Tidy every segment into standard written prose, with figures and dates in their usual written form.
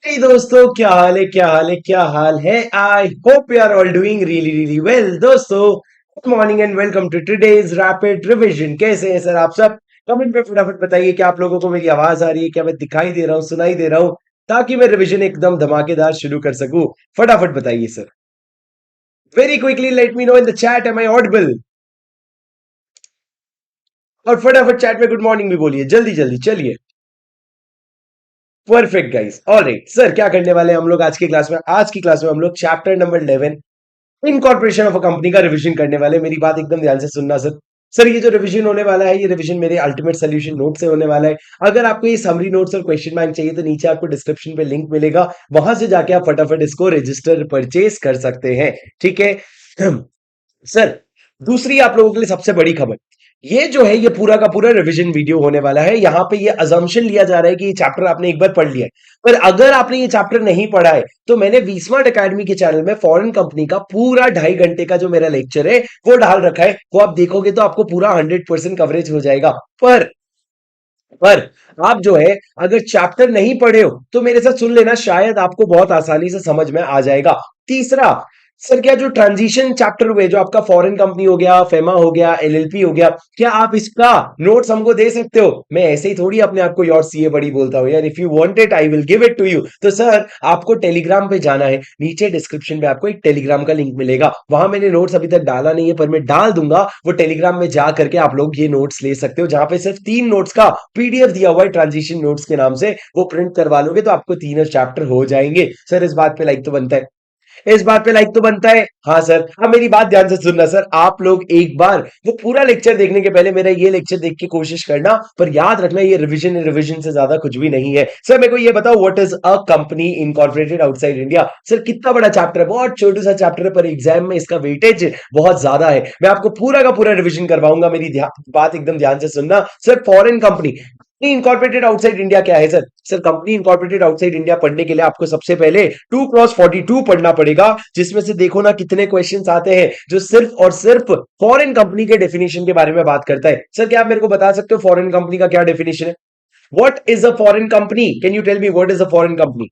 Hey दोस्तों, क्या हाल है? क्या हाल है? क्या हाल है? I hope you are all doing really really well. दोस्तों, good morning and welcome to today's rapid revision. कैसे हैं सर आप सब? कमेंट पे फटाफट बताइए कि आप लोगों को मेरी आवाज आ रही है, क्या मैं दिखाई दे रहा हूँ, सुनाई दे रहा हूँ, ताकि मैं रिवीजन एकदम धमाकेदार शुरू कर सकूं। फटाफट बताइए sir. Very quickly let me know in the chat, am I audible? और फटाफट चैट में गुड मॉर्निंग भी बोलिए, जल्दी जल्दी चलिए। परफेक्ट गाइस, ऑलराइट सर, क्या करने वाले हैं हम लोग आज की क्लास में? आज की क्लास में हम लोग chapter number 11 incorporation of a company का रिवीजन करने वाले हैं। मेरी बात एकदम ध्यान से सुनना सर। सर, ये जो रिवीजन होने वाला है, ये रिवीजन मेरे अल्टीमेट सोल्यूशन नोट से होने वाला है। अगर आपको ये समरी नोट्स और क्वेश्चन बैंक चाहिए तो नीचे आपको डिस्क्रिप्शन पे लिंक मिलेगा, वहां से जाके आप फटाफट इसको रजिस्टर परचेज कर सकते हैं। ठीक है सर। दूसरी आप लोगों के लिए सबसे बड़ी खबर, ये जो है ये पूरा का पूरा रिवीजन वीडियो होने वाला है। यहाँ पे ये अजम्पशन लिया जा रहा है कि ये चैप्टर आपने एक बार पढ़ लिया है, पर अगर आपने ये चैप्टर नहीं पढ़ा है तो मैंने वीस्मार्ट एकेडमी के चैनल में फॉरेन कंपनी का पूरा 2.5 घंटे का जो मेरा लेक्चर है वो डाल रखा है। वो आप देखोगे तो आपको पूरा 100% कवरेज हो जाएगा। पर आप जो है, अगर चैप्टर नहीं पढ़े हो तो मेरे साथ सुन लेना, शायद आपको बहुत आसानी से समझ में आ जाएगा। तीसरा, सर, क्या जो ट्रांजिशन चैप्टर हुए, जो आपका फॉरेन कंपनी हो गया, फेमा हो गया, एलएलपी हो गया, क्या आप इसका नोट्स हमको दे सकते हो? मैं ऐसे ही थोड़ी अपने आप को योर सीए बड़ी बोलता हूँ यार। If you want it I will give it to you. तो सर, आपको टेलीग्राम पे जाना है। नीचे डिस्क्रिप्शन में आपको एक टेलीग्राम का लिंक मिलेगा, वहां मैंने नोट्स अभी तक डाला नहीं है पर मैं डाल दूंगा। वो टेलीग्राम में जा करके आप लोग ये नोट्स ले सकते हो, जहां पे सिर्फ 3 नोट्स का पीडीएफ दिया हुआ है ट्रांजिशन नोट्स के नाम से। वो प्रिंट करवा लोगे तो आपको तीनों चैप्टर हो जाएंगे। सर, इस बात पे लाइक तो बनता है। इस बात पे लाइक तो बनता है। हाँ सर। अब मेरी बात ध्यान से सुनना सर, आप लोग एक बार वो पूरा लेक्चर देखने के पहले मेरा ये लेक्चर देख के कोशिश करना, पर याद रखना ये रिवीजन से ज्यादा कुछ भी नहीं है। सर, मेरे को ये बताओ, what is a company incorporated outside India? Sir, कितना बड़ा चैप्टर है, बहुत छोटा सा चैप्टर है, पर एग्जाम में इसका वेटेज बहुत ज्यादा है। मैं आपको पूरा का पूरा रिवीजन करवाऊंगा, मेरी बात एकदम ध्यान से सुनना। Sir, foreign company incorporated outside India क्या है sir? Sir, company incorporated outside India पढ़ने के लिए आपको सबसे पहले 2x42 पढ़ना पड़ेगा, जिसमें से देखो ना कितने क्वेश्चंस आते हैं जो सिर्फ और सिर्फ फॉरेन कंपनी के डेफिनेशन के बारे में बात करता है। सर, क्या आप मेरे को बता सकते हो फॉरेन कंपनी का क्या डेफिनेशन है? What is a foreign company? Can you tell me what is a foreign company?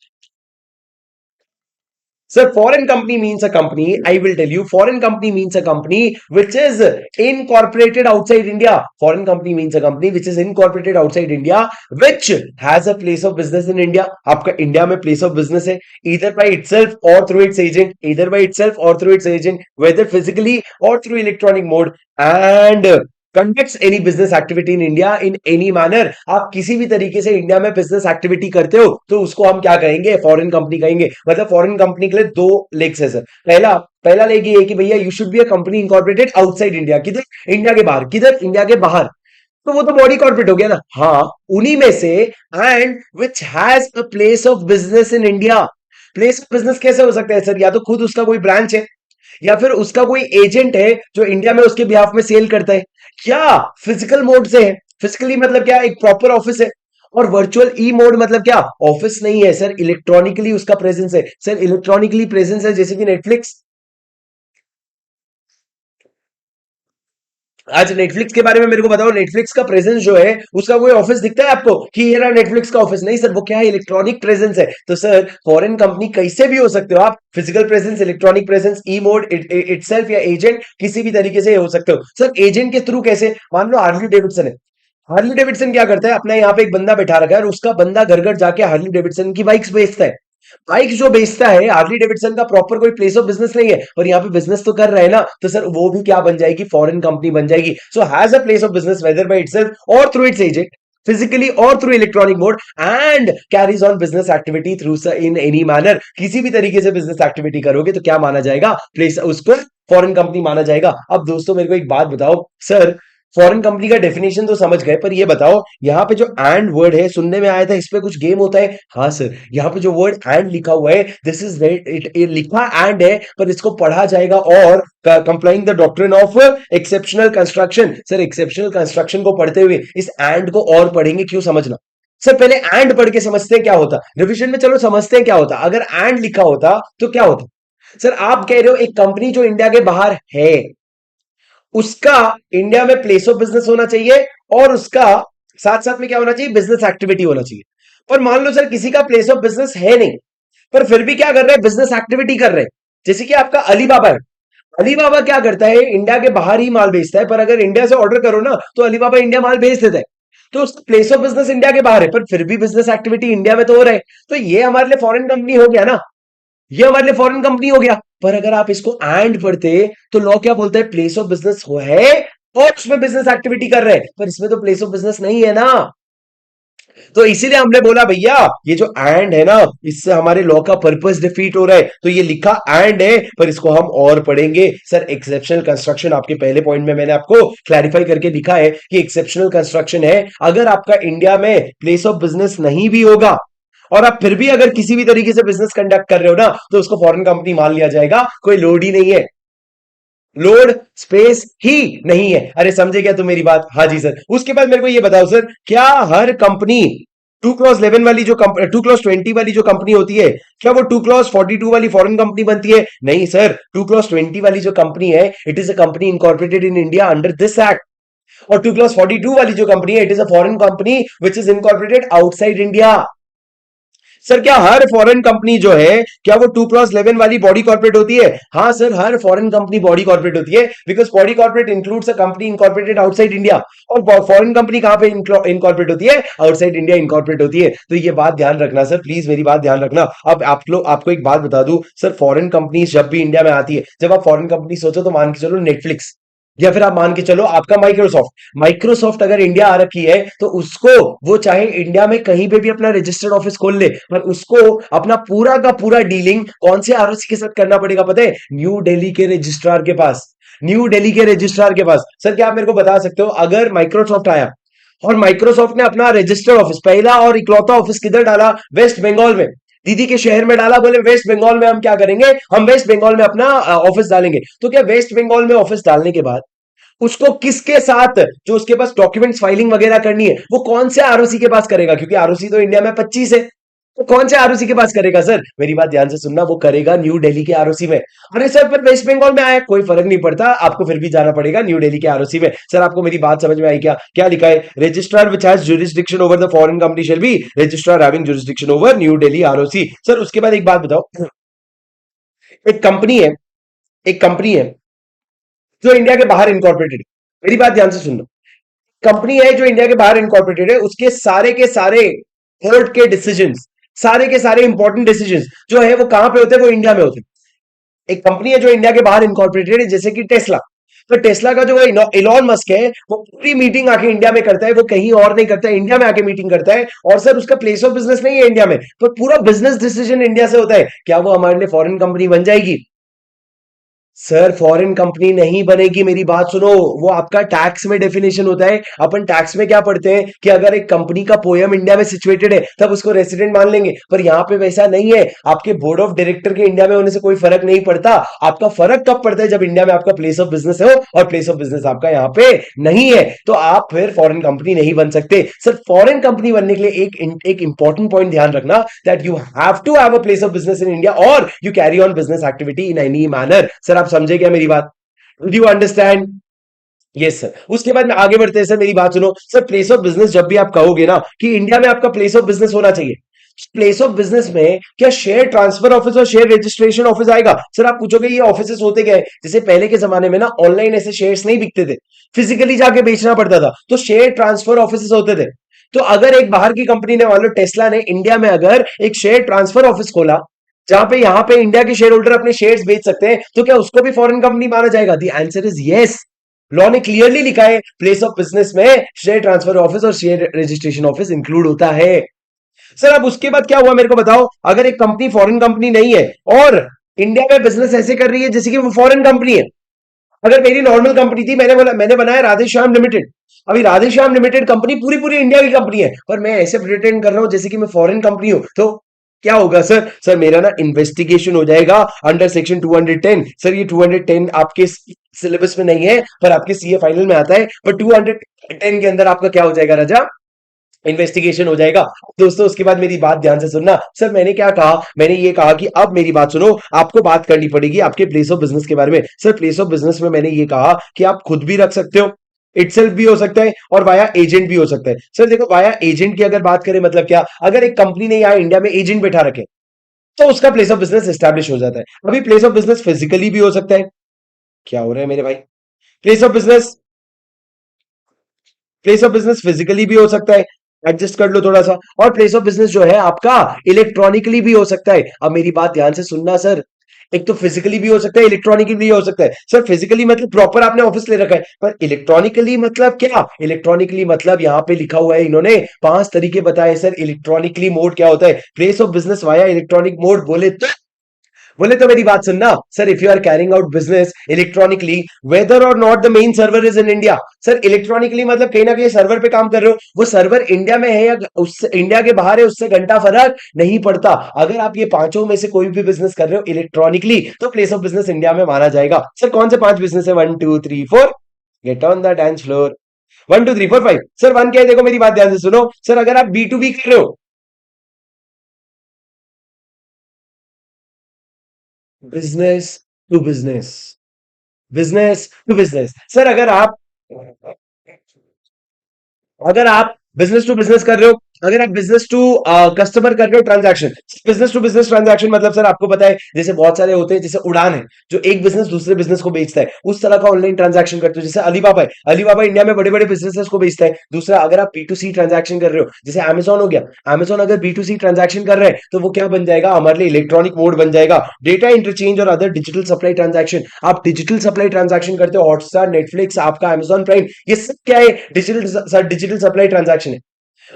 Sir, foreign company means a company. I will tell you, foreign company means a company which is incorporated outside India. Foreign company means a company which is incorporated outside India, which has a place of business in India. आपका India में place of business है, either by itself or through its agent, either by itself or through its agent, whether physically or through electronic mode, and conducts any business activity in India in any manner. आप किसी भी तरीके से India में business activity करते हो तो उसको हम क्या कहेंगे? फॉरेन कंपनी कहेंगे। मतलब फॉरेन कंपनी के लिए दो लेग्स है सर। पहला पहला लेग ये है कि भैया you should be a company incorporated outside India. किधर? इंडिया के बाहर। किधर? इंडिया के बाहर। तो वो तो बॉडी कॉर्पोरेट हो गया ना। हाँ, उन्हीं में से। And which has a place of business in India. Place of business कैसे हो सकता है सर? या तो खुद उसका कोई ब्रांच है, या फिर उसका कोई एजेंट है जो इंडिया में उसके बिहाफ में सेल करता है, क्या फिजिकल मोड से है। फिजिकली मतलब क्या? एक प्रॉपर ऑफिस है। और वर्चुअल ई मोड मतलब क्या? ऑफिस नहीं है सर, इलेक्ट्रॉनिकली उसका प्रेजेंस है। सर, इलेक्ट्रॉनिकली प्रेजेंस है, जैसे कि नेटफ्लिक्स। आज नेटफ्लिक्स के बारे में मेरे को बताओ, नेटफ्लिक्स का प्रेजेंस जो है उसका कोई ऑफिस दिखता है आपको कि ये रहा नेटफ्लिक्स का ऑफिस? नहीं सर, वो क्या है? इलेक्ट्रॉनिक प्रेजेंस है। तो सर, फॉरेन कंपनी कैसे भी हो सकते हो आप, फिजिकल प्रेजेंस, इलेक्ट्रॉनिक प्रेजेंस, ई मोड, इटसेल्फ या एजेंट, किसी भी तरीके से हो सकते हो। सर, एजेंट के थ्रू कैसे? मान लो हार्ली डेविडसन है। हार्ली डेविडसन क्या करता है? अपना यहाँ पे एक बंदा बैठा रखा है और उसका बंदा घर घर जाके हार्ली डेविडसन की बाइक्स बेचता है। बाइक जो बेचता है हार्ली डेविडसन का प्रॉपर कोई प्लेस ऑफ बिजनेस नहीं है, और यहाँ पे बिजनेस तो कर रहा है ना, तो सर वो भी क्या बन जाएगी? फॉरेन कंपनी बन जाएगी। So has a place of business whether by itself और थ्रू इट्स एजेंट, फिजिकली और through electronic mode, and carries on business activity through in any manner. किसी भी तरीके से बिजनेस एक्टिविटी करोगे तो क्या माना जाएगा? प्लेस, उसको फॉरेन कंपनी माना जाएगा। अब दोस्तों, मेरे को एक बात बताओ सर, फॉरेन कंपनी का डेफिनेशन तो समझ गए, पर ये बताओ यहाँ पे जो एंड वर्ड है, सुनने में आया था इस पे कुछ गेम होता है। हाँ सर, यहाँ पे जो वर्ड एंड लिखा हुआ है, दिस इज इट लिखा एंड है, पर इसको पढ़ा जाएगा और complying the doctrine of exceptional construction. Sir, exceptional construction को पढ़ते हुए इस एंड को और पढ़ेंगे, क्यों? समझना सर, पहले एंड पढ़ के समझते हैं क्या होता रिविजन में। चलो समझते हैं क्या होता अगर एंड लिखा होता तो क्या होता। सर, आप कह रहे हो एक कंपनी जो इंडिया के बाहर है, उसका इंडिया में प्लेस ऑफ बिजनेस होना चाहिए, और उसका साथ साथ में क्या होना चाहिए? बिजनेस एक्टिविटी होना चाहिए। और मान लो सर किसी का प्लेस ऑफ बिजनेस है नहीं, पर फिर भी क्या कर रहे हैं, बिजनेस एक्टिविटी कर रहे हैं। जैसे कि आपका अलीबाबा है। अलीबाबा क्या करता है, इंडिया के बाहर ही माल बेचता है, पर अगर इंडिया से ऑर्डर करो ना तो अलीबाबा इंडिया माल भेज देता है। तो उसका प्लेस ऑफ बिजनेस इंडिया के बाहर है, पर फिर भी बिजनेस एक्टिविटी इंडिया में तो हो रहा है। तो ये हमारे लिए फॉरेन कंपनी हो गया ना, ये हमारे लिए फॉरेन कंपनी हो गया। पर अगर आप इसको एंड पढ़ते तो लॉ क्या बोलता है, प्लेस ऑफ बिजनेस हो है और उसमें बिजनेस एक्टिविटी कर रहे हैं, पर इसमें तो प्लेस ऑफ बिजनेस नहीं है ना। तो इसीलिए हमने बोला भैया ये जो एंड है ना, इससे हमारे लॉ का पर्पस डिफीट हो रहा है। तो ये लिखा एंड है, पर इसको हम और पढ़ेंगे। सर एक्सेप्शनल कंस्ट्रक्शन, आपके पहले पॉइंट में मैंने आपको क्लैरिफाई करके लिखा है कि एक्सेप्शनल कंस्ट्रक्शन है अगर आपका इंडिया में प्लेस ऑफ बिजनेस नहीं भी होगा और आप फिर भी अगर किसी भी तरीके से बिजनेस कंडक्ट कर रहे हो ना, तो उसको फॉरेन कंपनी मान लिया जाएगा, कोई लोड ही नहीं है, लोड स्पेस ही नहीं है। अरे समझे क्या तुम मेरी बात? हाँ जी सर। उसके बाद मेरे को ये बताओ सर, क्या हर कंपनी 2 क्लॉज 11 वाली जो 2 क्लॉज 20 वाली जो कंपनी होती है, क्या वो 2 क्लॉज 42 वाली फॉरेन कंपनी बनती है? नहीं सर, 2 क्लॉज 20 वाली जो कंपनी है, it is a company incorporated in India under this act. और 2 क्लॉज 42 वाली जो कंपनी है, it is a foreign company which is incorporated outside India. Sir क्या हर फॉरेन कंपनी जो है, क्या वो 2 क्लॉज 11 वाली बॉडी कॉर्पोरेट होती है? हाँ सर, हर फॉरेन कंपनी बॉडी कॉर्पोरेट होती है, because body corporate includes a company incorporated outside India. और फॉरेन कंपनी कहां पे इनकॉर्पोरेट होती है? आउटसाइड इंडिया इनकॉर्पोरेट होती है। तो ये बात ध्यान रखना सर, प्लीज मेरी बात ध्यान रखना। अब आप लोग, आपको एक बात बता दूं सर, फॉरेन कंपनी जब भी इंडिया में आती है, जब आप फॉरेन कंपनी सोचो तो मान के चलो नेटफ्लिक्स, या फिर आप मान के चलो आपका माइक्रोसॉफ्ट। माइक्रोसॉफ्ट अगर इंडिया आ रखी है तो उसको, वो चाहे इंडिया में कहीं पे भी अपना रजिस्टर्ड ऑफिस खोल ले, पर उसको अपना पूरा का पूरा डीलिंग कौन से आरओसी के साथ करना पड़ेगा पता है? न्यू दिल्ली के रजिस्ट्रार के पास। न्यू दिल्ली के रजिस्ट्रार के पास। सर क्या आप मेरे को बता सकते हो, अगर माइक्रोसॉफ्ट आया और माइक्रोसॉफ्ट ने अपना रजिस्टर्ड ऑफिस, पहला और इकलौता ऑफिस किधर डाला? वेस्ट बंगाल में। दीदी के शहर में डाला, बोले वेस्ट बंगाल में हम क्या करेंगे, हम वेस्ट बंगाल में अपना ऑफिस डालेंगे। तो क्या वेस्ट बंगाल में ऑफिस डालने के बाद उसको किसके साथ, जो उसके पास डॉक्यूमेंट्स फाइलिंग वगैरह करनी है, वो कौन से आरओसी के पास करेगा? क्योंकि आरओसी तो इंडिया में 25 है, तो कौन से आरओसी के पास करेगा? सर मेरी बात ध्यान से सुनना, वो करेगा न्यू दिल्ली के आरओसी में। अरे सर पर वेस्ट बंगाल में आया, कोई फर्क नहीं पड़ता, आपको फिर भी जाना पड़ेगा न्यू दिल्ली के आरओसी में। सर आपको मेरी बात समझ में आई क्या? क्या लिखा है? Registrar which has jurisdiction over the foreign company shall be registrar having jurisdiction over new Delhi ROC. Sir उसके बाद एक बात बताओ, एक कंपनी है, एक कंपनी है जो इंडिया के बाहर इनकॉर्पोरेटेड है, मेरी बात ध्यान से सुनना। कंपनी है जो इंडिया के बाहर इनकॉर्पोरेटेड है, उसके सारे के सारे कोर्ट के डिसीजंस, सारे के सारे इंपॉर्टेंट डिसीजंस जो है वो कहां पे होते हैं? वो इंडिया में होते हैं। एक कंपनी है जो इंडिया के बाहर इनकॉर्पोरेटेड है, जैसे कि टेस्ला। तो टेस्ला का जो इलॉन मस्क है, वो पूरी मीटिंग आके इंडिया में करता है, वो कहीं और नहीं करता है, इंडिया में आके मीटिंग करता है। और सर उसका प्लेस ऑफ बिजनेस नहीं है इंडिया में, पर पूरा बिजनेस डिसीजन इंडिया से होता है। क्या वो हमारे लिए फॉरेन कंपनी बन जाएगी? सर फॉरेन कंपनी नहीं बनेगी, मेरी बात सुनो। वो आपका टैक्स में डेफिनेशन होता है। अपन टैक्स में क्या पढ़ते हैं कि अगर एक कंपनी का पोयम इंडिया में सिचुएटेड है तब उसको रेसिडेंट मान लेंगे, पर यहां पे वैसा नहीं है। आपके बोर्ड ऑफ डायरेक्टर के इंडिया में होने से कोई फर्क नहीं पड़ता। आपका फर्क कब पड़ता है? जब इंडिया में आपका प्लेस ऑफ बिजनेस हो और प्लेस ऑफ बिजनेस आपका यहाँ पे नहीं है, तो आप फिर फॉरेन कंपनी नहीं बन सकते। सर फॉरेन कंपनी बनने के लिए एक इंपॉर्टेंट पॉइंट ध्यान रखना, that you have to have a place of business in India और you carry on business activity in any manner. Sir आप समझे क्या मेरी बात? Do you understand? Yes sir. उसके बाद में आगे बढ़ते हैं सर, मेरी बात सुनो। सर प्लेस ऑफ बिजनेस जब भी आप कहोगे ना कि इंडिया में आपका प्लेस ऑफ बिजनेस होना चाहिए, प्लेस ऑफ बिजनेस में क्या शेयर ट्रांसफर ऑफिस और शेयर रजिस्ट्रेशन ऑफिस आएगा? सर आप पूछोगे ये ऑफिसेस होते क्या है? जैसे पहले के जमाने में ना ऑनलाइन ऐसे शेयर्स नहीं बिकते थे, फिजिकली जाके बेचना पड़ता था, तो शेयर ट्रांसफर ऑफिस होते थे। तो अगर एक बाहर की कंपनी ने, मान लो टेस्ला ने, इंडिया में अगर एक शेयर ट्रांसफर ऑफिस खोला जहां पे यहां पे इंडिया के शेयर होल्डर अपने शेयर्स बेच सकते हैं, तो क्या उसको भी फॉरेन कंपनी माना जाएगा? The answer is yes. Law ने क्लियरली लिखा है, प्लेस ऑफ बिजनेस में शेयर ट्रांसफर ऑफिस और शेयर रजिस्ट्रेशन ऑफिस इंक्लूड होता है। सर अब उसके बाद क्या हुआ मेरे को बताओ। अगर एक कंपनी फॉरेन कंपनी नहीं है और इंडिया में बिजनेस ऐसे कर रही है जैसे कि वो फॉरेन कंपनी है। अगर मेरी नॉर्मल कंपनी थी, मैंने बोला, मैंने बनाया राधेश्याम लिमिटेड। अभी राधेश्याम लिमिटेड कंपनी पूरी पूरी इंडिया की कंपनी है, पर मैं ऐसे प्रिटेंड कर रहा हूं जैसे कि मैं फॉरेन कंपनी हूं, तो क्या होगा सर? सर मेरा ना इन्वेस्टिगेशन हो जाएगा अंडर सेक्शन 210। सर ये 210 आपके सिलेबस में नहीं है, पर आपके सीए फाइनल में आता है। पर 210 के अंदर आपका क्या हो जाएगा राजा? इन्वेस्टिगेशन हो जाएगा। दोस्तों उसके बाद मेरी बात ध्यान से सुनना। सर मैंने क्या कहा? मैंने ये कहा कि अब मेरी बात सुनो, आपको बात करनी पड़ेगी आपके प्लेस ऑफ बिजनेस के बारे में। सर प्लेस ऑफ बिजनेस में मैंने ये कहा कि आप खुद भी रख सकते हो, इटसेल्फ भी हो सकता है और वाया एजेंट भी हो सकता है। सर देखो, वाया एजेंट की अगर बात करें मतलब क्या, अगर एक कंपनी ने यहाँ इंडिया में एजेंट बैठा रखे तो उसका प्लेस ऑफ बिजनेस एस्टैब्लिश हो जाता है। अभी प्लेस ऑफ बिजनेस फिजिकली भी हो सकता है। क्या हो रहा है मेरे भाई? Place of business, place of business physically भी हो सकता है, एडजस्ट कर लो थोड़ा सा। और प्लेस ऑफ बिजनेस जो है आपका इलेक्ट्रॉनिकली भी हो सकता है। अब मेरी बात ध्यान से सुनना सर, एक तो फिजिकली भी हो सकता है, इलेक्ट्रॉनिकली भी हो सकता है। सर फिजिकली मतलब प्रॉपर आपने ऑफिस ले रखा है, पर इलेक्ट्रॉनिकली मतलब क्या? इलेक्ट्रॉनिकली मतलब यहां पे लिखा हुआ है, इन्होंने 5 तरीके बताए सर। इलेक्ट्रॉनिकली मोड क्या होता है, place of business via electronic mode बोले तो मेरी बात सुनना sir. If you are carrying out business electronically, whether or not the main server is in India. Sir electronically मतलब कहीं ना कहीं सर्वर पे काम कर रहे हो, वो सर्वर इंडिया में है या उससे इंडिया के बाहर है, उससे घंटा फर्क नहीं पड़ता। अगर आप ये पांचों में से कोई भी बिजनेस कर रहे हो इलेक्ट्रॉनिकली, तो प्लेस ऑफ बिजनेस इंडिया में माना जाएगा। सर कौन से 5 बिजनेस है? 1 2 3 4, get on the dance floor. 1 2 3 4 5। Sir one क्या है? देखो मेरी बात ध्यान से सुनो सर, अगर आप B2B कर रहे हो, business to business, business to business. Sir अगर आप बिजनेस टू बिजनेस कर रहे हो, अगर आप बिजनेस टू कस्टमर कर रहे हो transaction, business to business transaction मतलब सर आपको पता है, जैसे बहुत सारे होते हैं, जैसे उड़ान है जो एक बिजनेस दूसरे बिजनेस को बेचता है, उस तरह का ऑनलाइन ट्रांजैक्शन करते हो। जैसे अलीबाबा है, अलीबाबा इंडिया में बड़े बड़े बिजनेसेस को बेचता है। दूसरा, अगर आप B2C ट्रांजैक्शन कर रहे हो, जैसे अमेजोन हो गया, अमेजोन अगर B2C ट्रांजैक्शन कर रहे हैं तो वो क्या बन जाएगा हमारे लिए? इलेक्ट्रॉनिक मोड बन जाएगा। डेटा इंटरचेंज और अदर डिजिटल सप्लाई ट्रांजैक्शन, आप डिजिटल सप्लाई ट्रांजैक्शन करते हो, हॉटस्टार, नेटफ्लिक्स, आपका अमेजॉन प्राइम, ये सब क्या है? डिजिटल सप्लाई ट्रांजैक्शन है।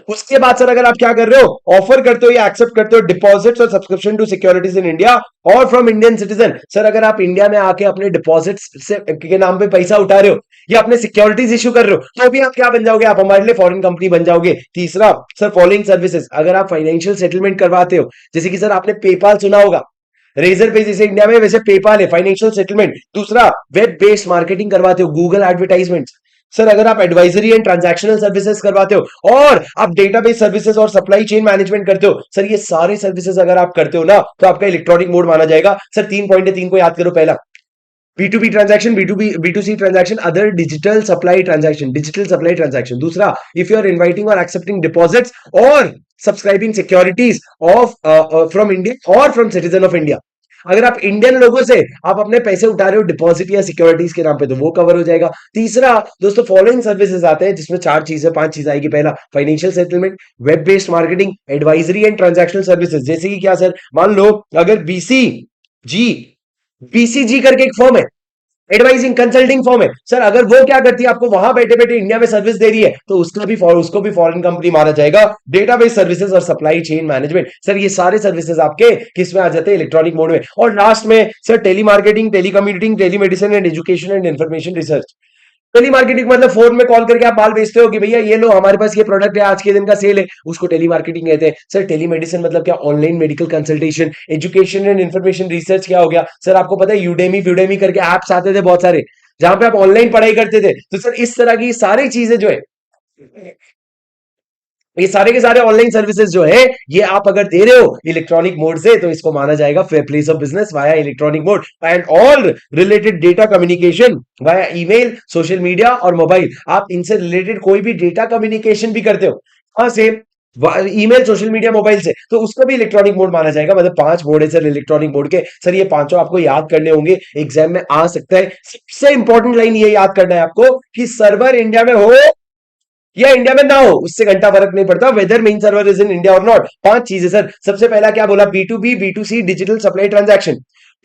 उसके बाद सर अगर आप क्या कर रहे हो, ऑफर करते हो या एक्सेप्ट करते हो डिपॉजिट्स और subscription to securities in India और फ्रॉम इंडियन सिटीजन। सर अगर आप इंडिया में आके अपने डिपॉजिट्स से के नाम पे पैसा उठा रहे हो या अपने सिक्योरिटीज इशू कर रहे हो, तो भी आप क्या बन जाओगे? आप हमारे लिए फॉरेन कंपनी बन जाओगे। तीसरा सर, फॉलोइंग सर्विसेज, अगर आप फाइनेंशियल सेटलमेंट करवाते हो, जैसे कि सर आपने पेपाल सुना होगा, रेजर पे जैसे इंडिया में, वैसे पेपाल है फाइनेंशियल सेटलमेंट। दूसरा, वेब बेस्ड मार्केटिंग करवाते हो, गूगल एडवर्टाइजमेंट। सर अगर आप एडवाइजरी एंड ट्रांजैक्शनल सर्विसेज करवाते हो और आप डेटाबेस सर्विसेज और सप्लाई चेन मैनेजमेंट करते हो, सर ये सारे सर्विसेज अगर आप करते हो ना, तो आपका इलेक्ट्रॉनिक मोड माना जाएगा। सर 3 पॉइंट है, 3 को याद करो। पहला, B2B transaction, B2C transaction, other digital supply transaction. दूसरा, इफ यू आर इनवाइटिंग और एक्सेप्टिंग डिपॉजिट्स और subscribing securities of from India और फ्रॉम सिटीजन ऑफ इंडिया। अगर आप इंडियन लोगों से आप अपने पैसे उठा रहे हो डिपॉजिट या सिक्योरिटीज के नाम पे, तो वो कवर हो जाएगा। तीसरा दोस्तों, फॉलोइंग सर्विसेज आते हैं जिसमें 4 चीजें 5 चीज आएगी। पहला, financial settlement, web based marketing, advisory and transactional services. जैसे कि क्या सर, मान लो अगर जी BCG करके एक फर्म है, एडवाइजिंग कंसल्टिंग फर्म है, सर अगर वो क्या करती है, आपको वहां बैठे बैठे इंडिया में सर्विस दे रही है, तो उसको भी फॉरेन कंपनी माना जाएगा। डेटाबेस सर्विसेज और सप्लाई चेन मैनेजमेंट, सर ये सारे सर्विसेज आपके किस में आ जाते हैं? इलेक्ट्रॉनिक मोड में। और लास्ट में sir, telemarketing, telecommuting, telemedicine and education and information research. Telemarketing मतलब फोन में कॉल करके आप माल बेचते हो कि भैया ये लो हमारे पास ये प्रोडक्ट है, आज के दिन का सेल है, उसको टेली मार्केटिंग कहते हैं। सर टेलीमेडिसिन मतलब क्या? Online medical consultation. Education and information research क्या हो गया? सर आपको पता है यूडेमी फ्यूडेमी करके ऐप्स आते थे बहुत सारे, जहां पे आप ऑनलाइन पढ़ाई करते थे। तो सर इस तरह की सारी चीजें जो है, ये सारे के सारे ऑनलाइन सर्विसेज जो है, ये आप अगर दे रहे हो इलेक्ट्रॉनिक मोड से, तो इसको माना जाएगा place of business via electronic mode. And all related data communication via email, social media और मोबाइल, आप इनसे रिलेटेड कोई भी डेटा कम्युनिकेशन भी करते हो, कहां से? ईमेल, सोशल मीडिया, मोबाइल से, तो उसको भी इलेक्ट्रॉनिक मोड माना जाएगा। मतलब 5 मोड है सर इलेक्ट्रॉनिक मोड के। सर ये पांचों आपको याद करने होंगे, एग्जाम में आ सकता है। सबसे इंपॉर्टेंट लाइन ये याद करना है आपको कि सर्वर इंडिया में हो या इंडिया में ना हो, उससे घंटा फर्क नहीं पड़ता, whether main server is in India और नॉट। 5 चीजें सर। सबसे पहला क्या बोला? B2B B2C digital supply transaction,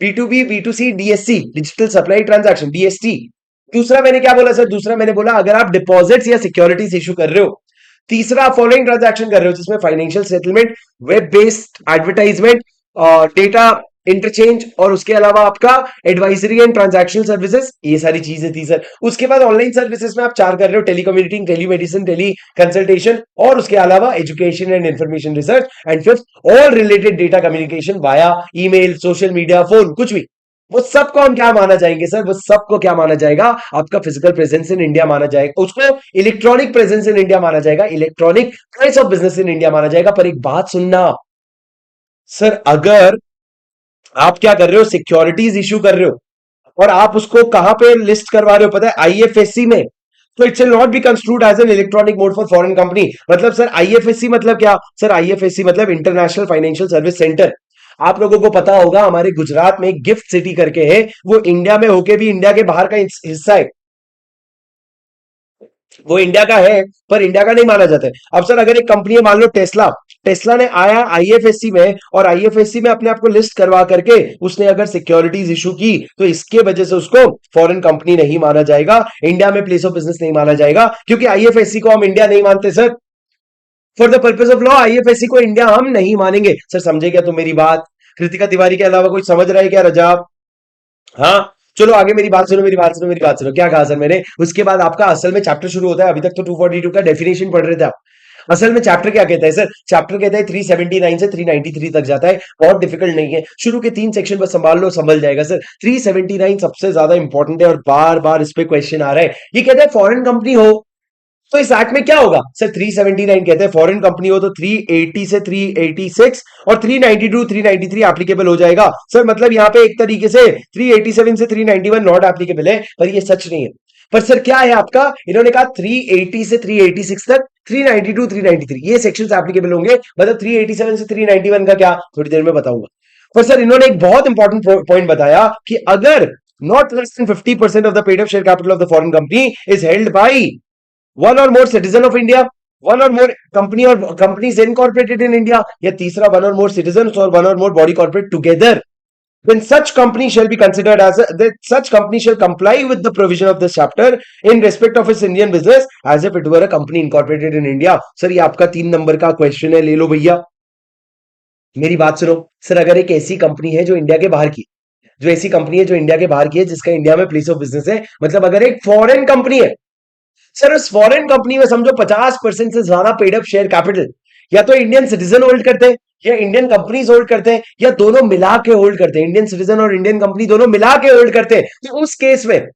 B2B B2C DSC digital supply transaction, DST। दूसरा मैंने क्या बोला सर? दूसरा मैंने बोला अगर आप डिपॉजिट्स या सिक्योरिटीज इशू कर रहे हो। तीसरा, फॉलोइंग ट्रांजैक्शन कर रहे हो जिसमें financial settlement, web based advertisement, data interchange और उसके अलावा आपका एडवाइजरी एंड ट्रांजैक्शनल सर्विसेज, ये सारी चीजें थी सर। उसके बाद ऑनलाइन सर्विसेज में आप 4 कर रहे हो, टेलीकम्यूटिंग, टेलीमेडिसिन, टेली कंसल्टेशन और उसके अलावा education and information research. And fifth, all related data communication via email, social media, phone, कुछ भी, वो सबको हम क्या माना जाएंगे सर? वो सबको क्या माना जाएगा? आपका फिजिकल प्रेजेंस इन इंडिया माना जाएगा, उसको इलेक्ट्रॉनिक प्रेजेंस इन इंडिया माना जाएगा, electronic place of business in India माना जाएगा। पर एक बात सुनना सर, अगर आप क्या कर रहे हो, सिक्योरिटीज इशू कर रहे हो और आप उसको कहां पे लिस्ट करवा रहे हो, पता है? IFSC में। तो it will not be construed as an electronic mode for foreign company. मतलब सर आईएफएससी मतलब क्या? सर आईएफएससी मतलब इंटरनेशनल फाइनेंशियल सर्विस सेंटर। आप लोगों को पता होगा हमारे गुजरात में एक गिफ्ट सिटी करके है, वो इंडिया में होके भी इंडिया के बाहर का हिस्सा है। वो इंडिया का है पर इंडिया का नहीं माना जाता है। अब सर अगर एक कंपनी है, मान लो टेस्ला, टेस्ला ने आया आईएफएससी में और आईएफएससी में अपने आप को लिस्ट करवा करके उसने अगर सिक्योरिटीज इशू की, तो इसके वजह से उसको फॉरेन कंपनी नहीं माना जाएगा, इंडिया में प्लेस ऑफ बिजनेस नहीं माना जाएगा, क्योंकि आईएफएससी को हम इंडिया नहीं मानते sir. For the purpose of law IFSC को इंडिया हम नहीं मानेंगे। सर समझे क्या तुम मेरी बात? कृतिका तिवारी के अलावा कोई समझ रहा है क्या रजा? हाँ। चलो आगे मेरी बात सुनो, मेरी बात सुनो, मेरी बात सुनो। क्या कहा सर मैंने? उसके बाद आपका असल में चैप्टर शुरू होता है। अभी तक तो 242 का डेफिनेशन पढ़ रहे थे आप। असल में चैप्टर क्या कहता है सर? चैप्टर कहता है 379 से 393 तक जाता है। बहुत डिफिकल्ट नहीं है, शुरू के 3 सेक्शन बस संभाल लो, संभल जाएगा सर। 379 सबसे ज्यादा इंपॉर्टेंट है और बार बार इस पे क्वेश्चन आ रहा है। ये कहता है फॉरेन कंपनी हो तो इस एक्ट में क्या होगा सर? 379 कहते हैं फॉरेन कंपनी हो तो 380 से 386 और 392 393 एप्लीकेबल हो जाएगा सर। मतलब यहां पे एक तरीके से 387 से 391 नॉट एप्लीकेबल है, पर ये सच नहीं है। पर सर क्या है आपका, इन्होंने कहा 380 से 386 तक, 392 393 ये सेक्शंस एप्लीकेबल होंगे। मतलब 387 से 391 का क्या, थोड़ी देर में बताऊंगा। पर सर इन्होंने एक बहुत इंपॉर्टेंट पॉइंट बताया कि अगर not less than 50% of the paid up share capital of the foreign company is held by one or more citizen of India, one or more company or companies incorporated in India, या तीसरा one or more citizen और one or more body corporate together, then such company shall be considered as that such company shall comply with the provision of this chapter in respect of its Indian business as if it were a company incorporated in India। Sir ये आपका 3 number का question है, ले लो भैया। मेरी बात सुनो। Sir अगर एक ऐसी कंपनी है जो इंडिया के बाहर की, जो ऐसी कंपनी है जो इंडिया के बाहर की है, जिसका इंडिया में प्लेस ऑफ बिजनेस है, मतलब अगर एक फॉरेन कंपनी है सर, उस फॉरेन कंपनी में समझो 50% से ज्यादा पेड अप शेयर कैपिटल या तो इंडियन सिटीजन होल्ड करते हैं या इंडियन कंपनीज होल्ड करते हैं या दोनों मिला के होल्ड करते हैं, इंडियन सिटीजन और इंडियन कंपनी दोनों मिला के होल्ड करते हैं। तो उस केस में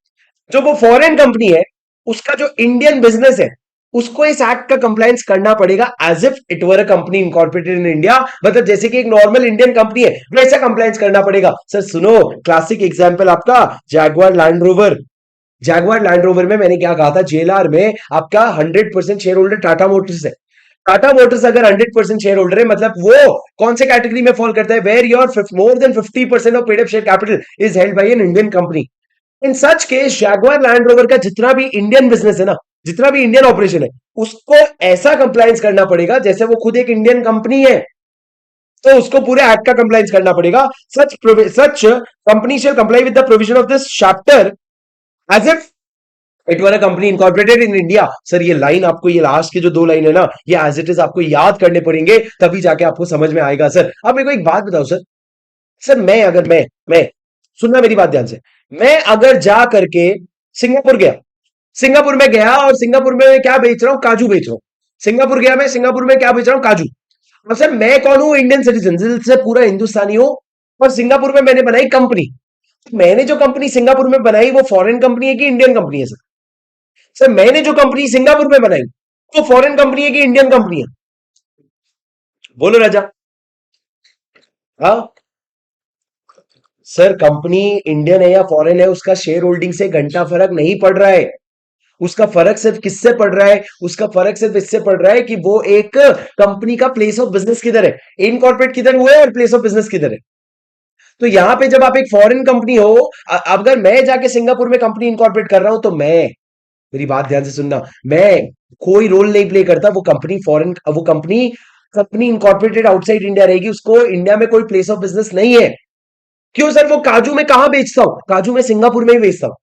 जो वो फॉरेन कंपनी है, उसका जो इंडियन बिजनेस है, उसको इस एक्ट का कंप्लायंस करना पड़ेगा as if it were a company incorporated in India. मतलब जैसे कि एक नॉर्मल इंडियन कंपनी है वैसा कंप्लायंस करना पड़ेगा। सर सुनो, क्लासिक एग्जांपल आपका Jaguar Land rover. Jaguar Land rover में मैंने क्या कहा था, जेएलआर में आपका 100% शेयर होल्डर टाटा मोटर्स है। टाटा मोटर्स अगर 100% शेयर होल्डर है, मतलब वो कौन से कैटेगरी में फॉल करता है? Where your more than 50% of paid up share capital is held by an Indian company. In such case Jaguar Land Rover का जितना भी इंडियन बिजनेस है ना, जितना भी इंडियन ऑपरेशन है, उसको ऐसा कंप्लायंस करना पड़ेगा जैसे वो खुद एक इंडियन कंपनी है। तो उसको पूरे एक्ट का कंप्लायंस करना पड़ेगा। Such company shall comply with the provision of this chapter as if it were a company incorporated in India. Sir ये लाइन आपको, ये लास्ट के जो 2 लाइन है ना, ये एज इट इज आपको याद करने पड़ेंगे, तभी जाके आपको समझ में आएगा। सर अब मेरे को एक बात बताओ सर। सर मैं अगर मैं सुनना मेरी बात ध्यान से। मैं अगर जा करके सिंगापुर गया, सिंगापुर में गया और सिंगापुर में क्या बेच रहा हूं? काजू बेच रहा हूं। सिंगापुर गया, मैं सिंगापुर में क्या बेच रहा हूं? काजू। अब सर मैं कौन हूं? इंडियन सिटीजन, दिल से पूरा हिंदुस्तानी हूं। और सिंगापुर में मैंने बनाई कंपनी। मैंने जो कंपनी सिंगापुर में बनाई वो फॉरेन कंपनी है कि इंडियन कंपनी है सर? सर मैंने जो कंपनी सिंगापुर में बनाई तो फॉरेन कंपनी है कि इंडियन कंपनी है? बोलो राजा। हाँ सर, कंपनी इंडियन है या फॉरेन है, उसका शेयर होल्डिंग से घंटा फर्क नहीं पड़ रहा है। उसका फर्क सिर्फ किससे पड़ रहा है? उसका फर्क सिर्फ इससे पड़ रहा है कि वो एक कंपनी का प्लेस ऑफ बिजनेस किधर है, इनकॉर्पोरेट किधर हुआ है और प्लेस ऑफ बिजनेस किधर है। तो यहां पे जब आप एक फॉरेन कंपनी हो, अगर मैं जाके सिंगापुर में कंपनी इनकॉर्पोरेट कर रहा हूं तो मैं, मेरी बात ध्यान से सुनना, मैं कोई रोल नहीं प्ले करता। वो कंपनी फॉरेन, वो company company incorporated outside India रहेगी, उसको इंडिया में कोई प्लेस ऑफ बिजनेस नहीं है। क्यों सर? वो काजू में कहां बेचता हूं? काजू में सिंगापुर में ही बेचता हूं,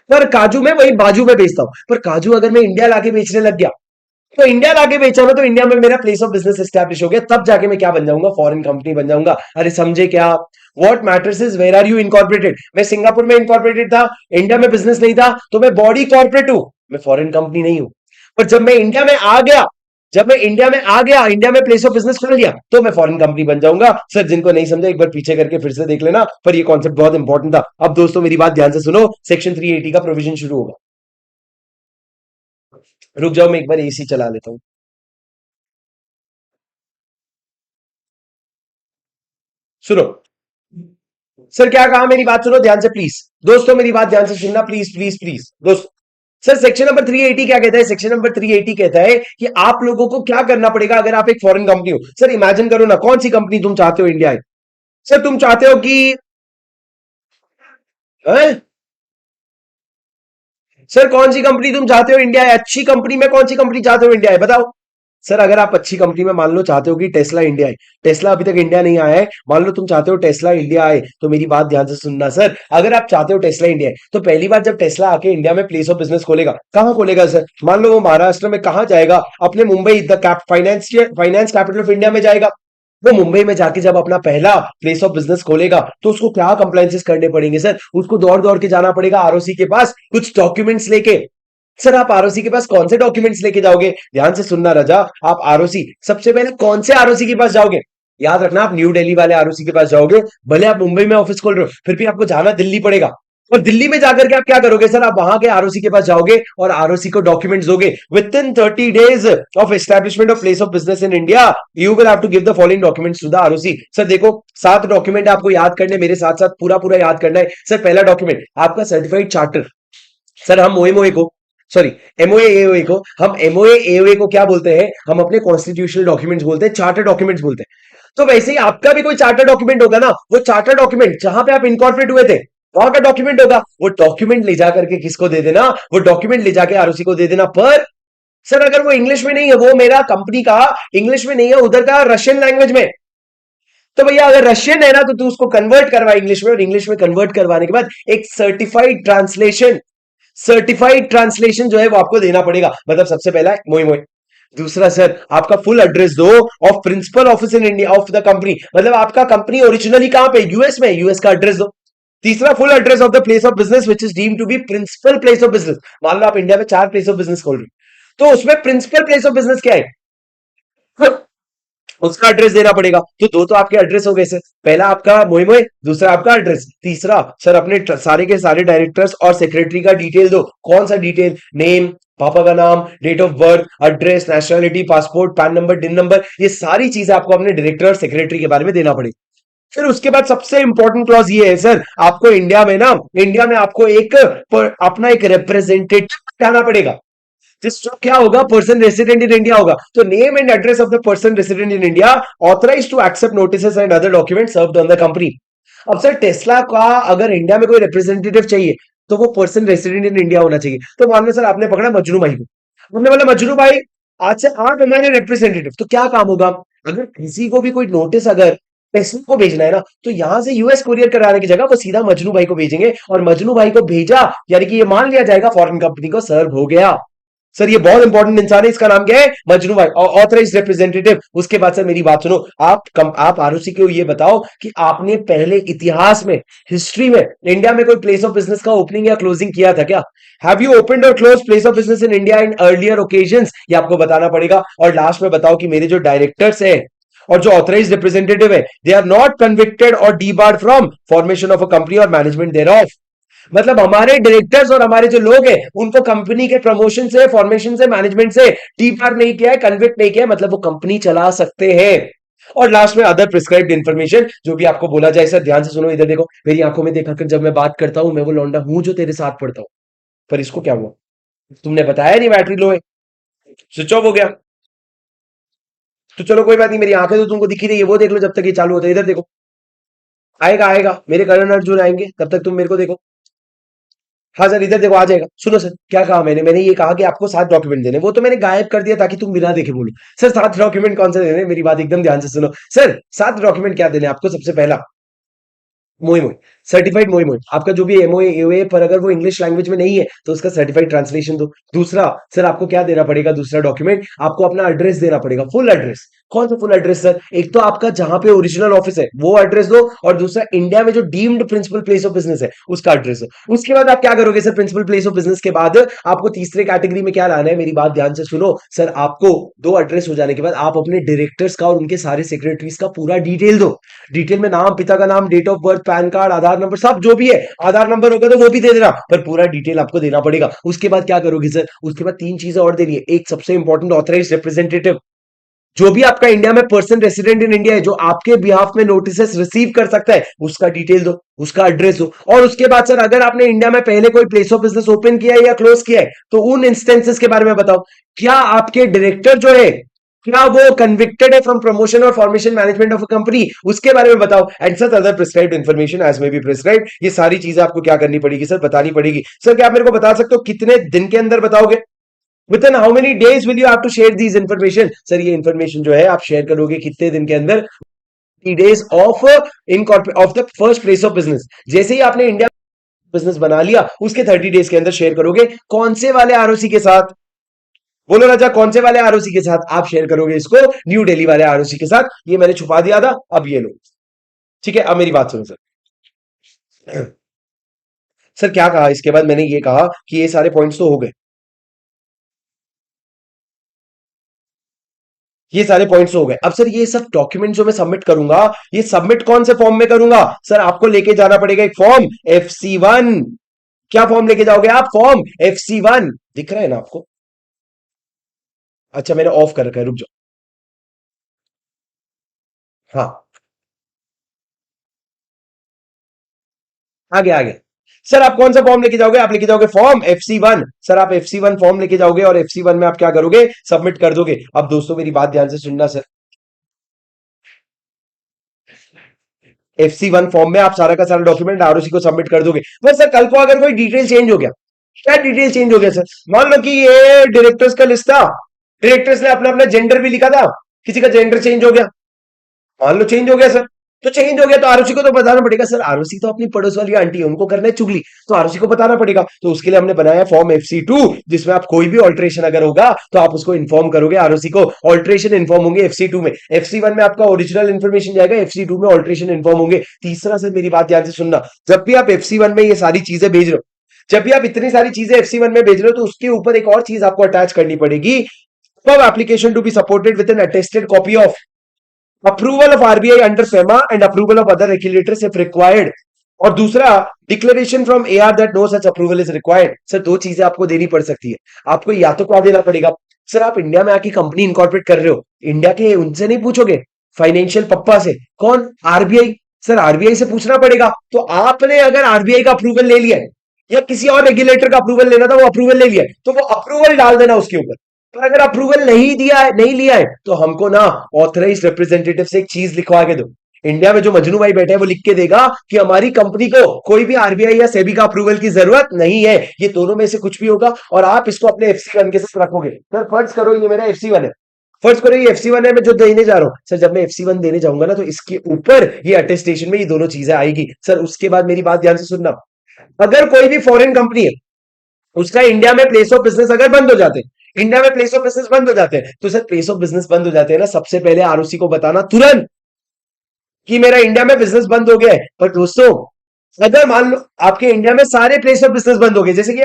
पर काजू में वही बाजू में बेचता हूं। पर काजू अगर मैं इंडिया लाके बेचने लग गया, तो इंडिया लाके बेचा ना, तो इंडिया में मेरा प्लेस ऑफ बिजनेस एस्टैब्लिश हो गया, तब जाके मैं क्या बन जाऊंगा? फॉरेन कंपनी बन जाऊंगा। अरे समझे क्या? What matters is where are you incorporated. मैं सिंगापुर में इनकॉर्पोरेटेड था, इंडिया में बिजनेस नहीं था, तो मैं बॉडी कॉर्पोरेट हूं, मैं फॉरेन कंपनी नहीं हूं। पर जब मैं इंडिया में आ गया, जब मैं इंडिया में आ गया, इंडिया में प्लेस ऑफ बिजनेस खोल लिया, तो मैं फॉरेन कंपनी बन जाऊंगा। सर जिनको नहीं समझा एक बार पीछे करके फिर से देख लेना, पर ये कॉन्सेप्ट बहुत इंपॉर्टेंट था। अब दोस्तों मेरी बात ध्यान से सुनो, सेक्शन 380 का प्रोविजन शुरू होगा। रुक जाओ, मैं एक बार एसी चला लेता हूं। सुनो सर, क्या कहा? मेरी बात सुनो ध्यान से प्लीज। दोस्तों मेरी बात ध्यान से सुनना, प्लीज प्लीज प्लीज दोस्तों। सर सेक्शन नंबर 380 क्या कहता है? सेक्शन नंबर 380 कहता है कि आप लोगों को क्या करना पड़ेगा अगर आप एक फॉरेन कंपनी हो। सर इमेजिन करो ना, कौन सी कंपनी तुम चाहते हो इंडिया आए? सर तुम चाहते हो कि हैं? सर कौन सी कंपनी तुम चाहते हो इंडिया आए? अच्छी कंपनी में कौन सी कंपनी चाहते हो इंडिया आए, बताओ। सर अगर आप अच्छी कंपनी में मान लो चाहते हो कि टेस्ला इंडिया आए, टेस्ला अभी तक इंडिया नहीं आया है, मान लो तुम चाहते हो टेस्ला इंडिया आए, तो मेरी बात ध्यान से सुनना सर। अगर आप चाहते हो टेस्ला इंडिया आए, तो पहली बार जब टेस्ला आके इंडिया में प्लेस ऑफ बिजनेस खोलेगा, कहां खोलेगा सर? मान लो वो महाराष्ट्र में कहां जाएगा? अपने Mumbai the finance finance capital of India में जाएगा। वो मुंबई में जाके जब अपना पहला प्लेस ऑफ बिजनेस खोलेगा, तो उसको क्या कंप्लायंसेस करने पड़ेंगे सर? उसको दौड़ दौड़ के जाना पड़ेगा आरओसी के पास कुछ डॉक्यूमेंट्स लेके। सर आप आरओसी के पास कौन से डॉक्यूमेंट्स लेके जाओगे? ध्यान से सुनना राजा। आप आरओसी सबसे पहले कौन से आरओसी के पास जाओगे? याद रखना, आप न्यू दिल्ली वाले आरओसी के पास जाओगे। भले आप मुंबई में ऑफिस खोल रहे हो, फिर भी आपको जाना दिल्ली पड़ेगा। और दिल्ली में जाकर के आप क्या करोगे सर? आप वहां के आरओसी के पास जाओगे और आरओसी को डॉक्यूमेंट्स दोगे। Within 30 days of establishment of place of business in India, you will have to give the following documents to the ROC. Sir देखो, 7 डॉक्यूमेंट आपको याद करने, मेरे साथ साथ पूरा पूरा याद करना है। सर पहला डॉक्यूमेंट आपका सर्टिफाइड चार्टर। सर हम मोए को, सॉरी, एमओए एओए को, हम एमओए एओए को क्या बोलते हैं? हम अपने कॉन्स्टिट्यूशनल डॉक्यूमेंट्स बोलते हैं, चार्टर डॉक्यूमेंट्स बोलते हैं। तो वैसे ही आपका भी कोई चार्टर डॉक्यूमेंट होगा ना, वो चार्टर डॉक्यूमेंट जहां पे आप इनकॉर्पोरेट हुए थे, वहां का डॉक्यूमेंट होगा। वो डॉक्यूमेंट ले जाकर के किसको दे देना? वो डॉक्यूमेंट ले जाके आरओसी को दे देना। पर सर अगर वो इंग्लिश में नहीं है, वो मेरा कंपनी का इंग्लिश में नहीं है, उधर का रशियन लैंग्वेज में, तो भैया अगर रशियन है ना, तो तू उसको कन्वर्ट करवा इंग्लिश में, और इंग्लिश में कन्वर्ट करवाने के बाद एक सर्टिफाइड ट्रांसलेशन जो है वो आपको देना पड़ेगा। मतलब सबसे पहला मोई मोई, दूसरा सर आपका फुल एड्रेस दो of principal office in India of the company, मतलब आपका कंपनी ओरिजिनली कहां पे? यूएस में, यूएस का एड्रेस दो। तीसरा full address of the place of business which is deemed to be principal place of business. मान लो आप इंडिया में 4 प्लेस ऑफ बिजनेस खोल रहे हो, तो उसमें प्रिंसिपल प्लेस ऑफ बिजनेस क्या है? उसका एड्रेस देना पड़ेगा। तो दो तो आपके एड्रेस हो गए सर, पहला आपका मोई, दूसरा आपका एड्रेस, तीसरा सर अपने सारे के सारे डायरेक्टर्स और सेक्रेटरी का डिटेल दो। कौन सा डिटेल? नेम, पापा का नाम, date of birth, address, nationality, passport, PAN number, DIN number, ये सारी चीजें आपको अपने डायरेक्टर और सेक्रेटरी के बारे में देना पड़ेगी। फिर उसके बाद सबसे इंपॉर्टेंट क्लॉज ये है सर, आपको इंडिया में ना, इंडिया में आपको अपना एक रिप्रेजेंटेटिव लाना पड़ेगा, जिसको क्या होगा? पर्सन रेसिडेंट इन इंडिया होगा। तो name and address of the person resident in India authorize to accept notices and other document served on the company. अब सर टेस्ला का अगर इंडिया में कोई रिप्रेजेंटेटिव चाहिए, तो वो पर्सन रेसिडेंट इन इंडिया होना चाहिए। तो मान लो सर आपने पकड़ा मजनू भाई को, हमने बोला मजनू भाई आज से आप हमारे रिप्रेजेंटेटिव, तो क्या काम होगा? अगर किसी को भी कोई नोटिस अगर टेस्ला को भेजना है ना, तो यहां से यूएस कुरियर कराने की जगह वो सीधा मजनू भाई को भेजेंगे, और मजनू भाई को भेजा यानी कि ये मान लिया जाएगा फॉरेन कंपनी को सर्व हो गया। सर ये बहुत इंपॉर्टेंट इंसान है, इसका नाम क्या है? मजनू भाई, ऑथराइज्ड रिप्रेजेंटेटिव। उसके बाद सर मेरी बात सुनो, आप आरओसी को ये बताओ कि आपने पहले इतिहास में, हिस्ट्री में इंडिया में कोई प्लेस ऑफ बिजनेस का ओपनिंग या क्लोजिंग किया था क्या? हैव यू ओपनड और close place of business in India in earlier occasions? ये आपको बताना पड़ेगा। और लास्ट में बताओ कि मेरे जो डायरेक्टर्स है और जो ऑथराइज्ड रिप्रेजेंटेटिव है, they are not convicted or debarred from formation of a company or management thereof. मतलब हमारे डायरेक्टर्स और हमारे जो लोग हैं, उनको कंपनी के प्रमोशन से, फॉर्मेशन से, मैनेजमेंट से टी पार नहीं किया है, कन्विक्ट नहीं किया है, मतलब वो कंपनी चला सकते हैं। और लास्ट में अदर प्रिस्क्राइब्ड इन्फॉर्मेशन जो भी आपको बोला जाए। सर ध्यान से सुनो, इधर देखो, मेरी आंखों में देखा कर जब मैं बात करता हूं, मैं वो लौंडा हूं जो तेरे साथ पढ़ता हूं। पर इसको क्या हुआ? तुमने बताया नहीं बैटरी लो है, स्विच ऑफ हो गया। तो चलो कोई बात नहीं, मेरी आंखें तो तुमको दिखी रही है, वो देख लो जब तक ये चालू होता है। इधर देखो, आएगा आएगा, मेरे करण अर्जुन आएंगे, तब तक तुम मेरे को देखो। हाँ सर इधर देखो, आ जाएगा। सुनो सर, क्या कहा मैंने ये कहा कि आपको 7 डॉक्यूमेंट देने, वो तो मैंने गायब कर दिया ताकि तुम बिना देखे बोलो। सर 7 डॉक्यूमेंट कौन से देने? मेरी बात एकदम ध्यान से सुनो सर। 7 डॉक्यूमेंट क्या देने आपको? सबसे पहला मोई मोई, सर्टिफाइड मोई मोई, आपका जो भी एमओए एओए, पर अगर वो इंग्लिश लैंग्वेज में नहीं है तो उसका सर्टिफाइड ट्रांसलेशन दो। दूसरा सर आपको क्या देना पड़ेगा? दूसरा डॉक्यूमेंट आपको अपना एड्रेस देना पड़ेगा, फुल एड्रेस। कौन सा फुल एड्रेस सर? एक तो आपका जहां पे ओरिजिनल ऑफिस है वो एड्रेस दो, और दूसरा इंडिया में जो deemed principal place of business है उसका एड्रेस दो। उसके बाद आप क्या करोगे sir? Principal place of business के बाद आपको तीसरे कैटेगरी में क्या लाना है? मेरी बात ध्यान से सुनो सर, आपको 2 एड्रेस हो जाने के बाद आप अपने डायरेक्टर्स का और उनके सारे सेक्रेटरीज का पूरा डिटेल दो। डिटेल में नाम, पिता का नाम, date of birth, PAN card, Aadhaar number, सब जो भी है। आधार नंबर होगा तो वो भी दे देना, पर पूरा डिटेल आपको देना पड़ेगा। उसके बाद क्या करोगे सर? उसके बाद 3 चीजें और देनी है। एक सबसे इंपॉर्टेंट, ऑथराइज्ड रिप्रेजेंटेटिव। जो भी आपका इंडिया में पर्सन रेसिडेंट इन इंडिया है, जो आपके बिहाफ में नोटिसेस रिसीव कर सकता है, उसका डिटेल दो, उसका एड्रेस दो। और उसके बाद सर अगर आपने इंडिया में पहले कोई प्लेस ऑफ बिजनेस ओपन किया है या क्लोज किया है, तो उन इंस्टेंसेस के बारे में बताओ। क्या आपके डायरेक्टर जो है, क्या वो कन्विक्टेड है फ्रॉम प्रमोशन और formation management of a company, उसके बारे में बताओ। And sir other prescribed information as may be prescribed, ये सारी चीजें आपको क्या करनी पड़ेगी सर, बतानी पड़ेगी। सर क्या आप मेरे को बता सकते हो कितने दिन के अंदर बताओगे? Within how many days will you have to share these information? Sir ये इन्फॉर्मेशन जो है आप शेयर करोगे कितने दिन के अंदर? 30 days of in of the first place of business. जैसे ही आपने इंडिया बिजनेस बना लिया, उसके 30 days के अंदर शेयर करोगे। कौन से वाले आरओसी के साथ? बोलो राजा, कौन से वाले आरओसी के साथ आप शेयर करोगे इसको? न्यू दिल्ली वाले आरओसी के साथ। ये मैंने छुपा दिया था, अब ये लो। ठीक है, अब मेरी बात सुनो सर। सर क्या कहा इसके बाद? मैंने ये कहा कि ये सारे पॉइंट्स तो हो गए, ये सारे पॉइंट्स हो गए। अब सर ये सब डॉक्यूमेंट जो मैं सबमिट करूंगा, ये सबमिट कौन से फॉर्म में करूंगा? सर आपको लेके जाना पड़ेगा एक फॉर्म FC1। क्या फॉर्म लेके जाओगे आप? Form FC1। दिख रहा है ना आपको? अच्छा मैंने ऑफ कर रखा है, रुक जाओ। हाँ, आगे आगे। सर आप कौन सा फॉर्म लेके जाओगे? आप लेके जाओगे फॉर्म FC1। सर आप FC1 फॉर्म लेके जाओगे और FC1 में आप क्या करोगे? सबमिट कर दोगे। अब दोस्तों मेरी बात ध्यान से सुनना सर। FC1 फॉर्म में आप सारा का सारा डॉक्यूमेंट आरओसी को सबमिट कर दोगे। बस सर कल को अगर कोई डिटेल चेंज हो गया, क्या डिटेल चेंज हो गया सर? मान लो कि ये डायरेक्टर्स का लिस्ट था, डायरेक्टर्स ने अपना अपना जेंडर भी लिखा था, किसी का जेंडर चेंज हो गया, मान लो चेंज हो गया सर। तो चेंज हो गया तो आरओसी को तो बताना पड़ेगा सर। आरओसी तो अपनी पड़ोस वाली आंटी है, उनको करना है चुगली, तो आरओसी को बताना पड़ेगा। तो उसके लिए हमने बनाया फॉर्म FC2, जिसमें आप कोई भी ऑल्ट्रेशन अगर होगा तो आप उसको इन्फॉर्म करोगे आरओसी को। ऑल्ट्रेशन इन्फॉर्म होंगे FC2 में। FC1 में आपका ओरिजिनल इन्फॉर्मेशन जाएगा, FC2 में ऑल्ट्रेशन इन्फॉर्म होंगे। तीसरा सर मेरी बात ध्यान से सुनना, जब भी आप FC1 में ये सारी चीजें भेज रहे हो, जब भी आप इतनी सारी चीजें FC1 में भेज रहे हो, तो उसके ऊपर एक और चीज आपको अटैच करनी पड़ेगी। Application to be supported with an attested copy of approval of RBI under FEMA and approval of other regulators if required. और दूसरा, declaration from AR that no such approval is required. Sir दो चीजें आपको देनी पड़ सकती है। आपको या तो क्या देना पड़ेगा? सर आप इंडिया में आके कंपनी इनकॉर्पोरेट कर रहे हो, इंडिया के उनसे नहीं पूछोगे, फाइनेंशियल पप्पा से। कौन? आरबीआई। सर आरबीआई से पूछना पड़ेगा। तो आपने अगर आरबीआई का अप्रूवल ले लिया है या किसी और रेगुलेटर का अप्रूवल लेना था, वो अप्रूवल ले लिया है, तो वो अप्रूवल डाल देना उसके ऊपर। पर अगर अप्रूवल नहीं दिया है, नहीं लिया है, तो हमको ना ऑथराइज रिप्रेजेंटेटिव से एक चीज लिखवा के दो। इंडिया में जो मजनू भाई बैठे हैं वो लिख के देगा कि हमारी कंपनी को कोई भी आरबीआई या सेबी का अप्रूवल की जरूरत नहीं है, ये दोनों में से कुछ भी होगा, और आप इसको अपने FC1 के साथ रखोगे। सर फर्ज करो ये मेरा FC1 है, फर्ज करो ये FC1 है, मैं जो देने जा रहा हूं सर, जब मैं FC1 देने जाऊंगा ना, तो इसके ऊपर ये अटेस्टेशन में ये दोनों चीजें आएगी। सर उसके बाद मेरी बात ध्यान से सुनना, अगर कोई भी फॉरेन कंपनी है, उसका इंडिया में प्लेस ऑफ बिजनेस अगर बंद हो जाते हैं, इंडिया में प्लेस ऑफ बिजनेस बंद हो जाते हैं, तो सर प्लेस ऑफ बिजनेस बंद हो जाते हैं ना, सबसे पहले आरओसी को बताना तुरंत कि मेरा इंडिया में बिजनेस बंद हो गया है। पर दोस्तों अगर मान लो आपके इंडिया में सारे प्लेस ऑफ बिजनेस बंद हो गए, जैसे कि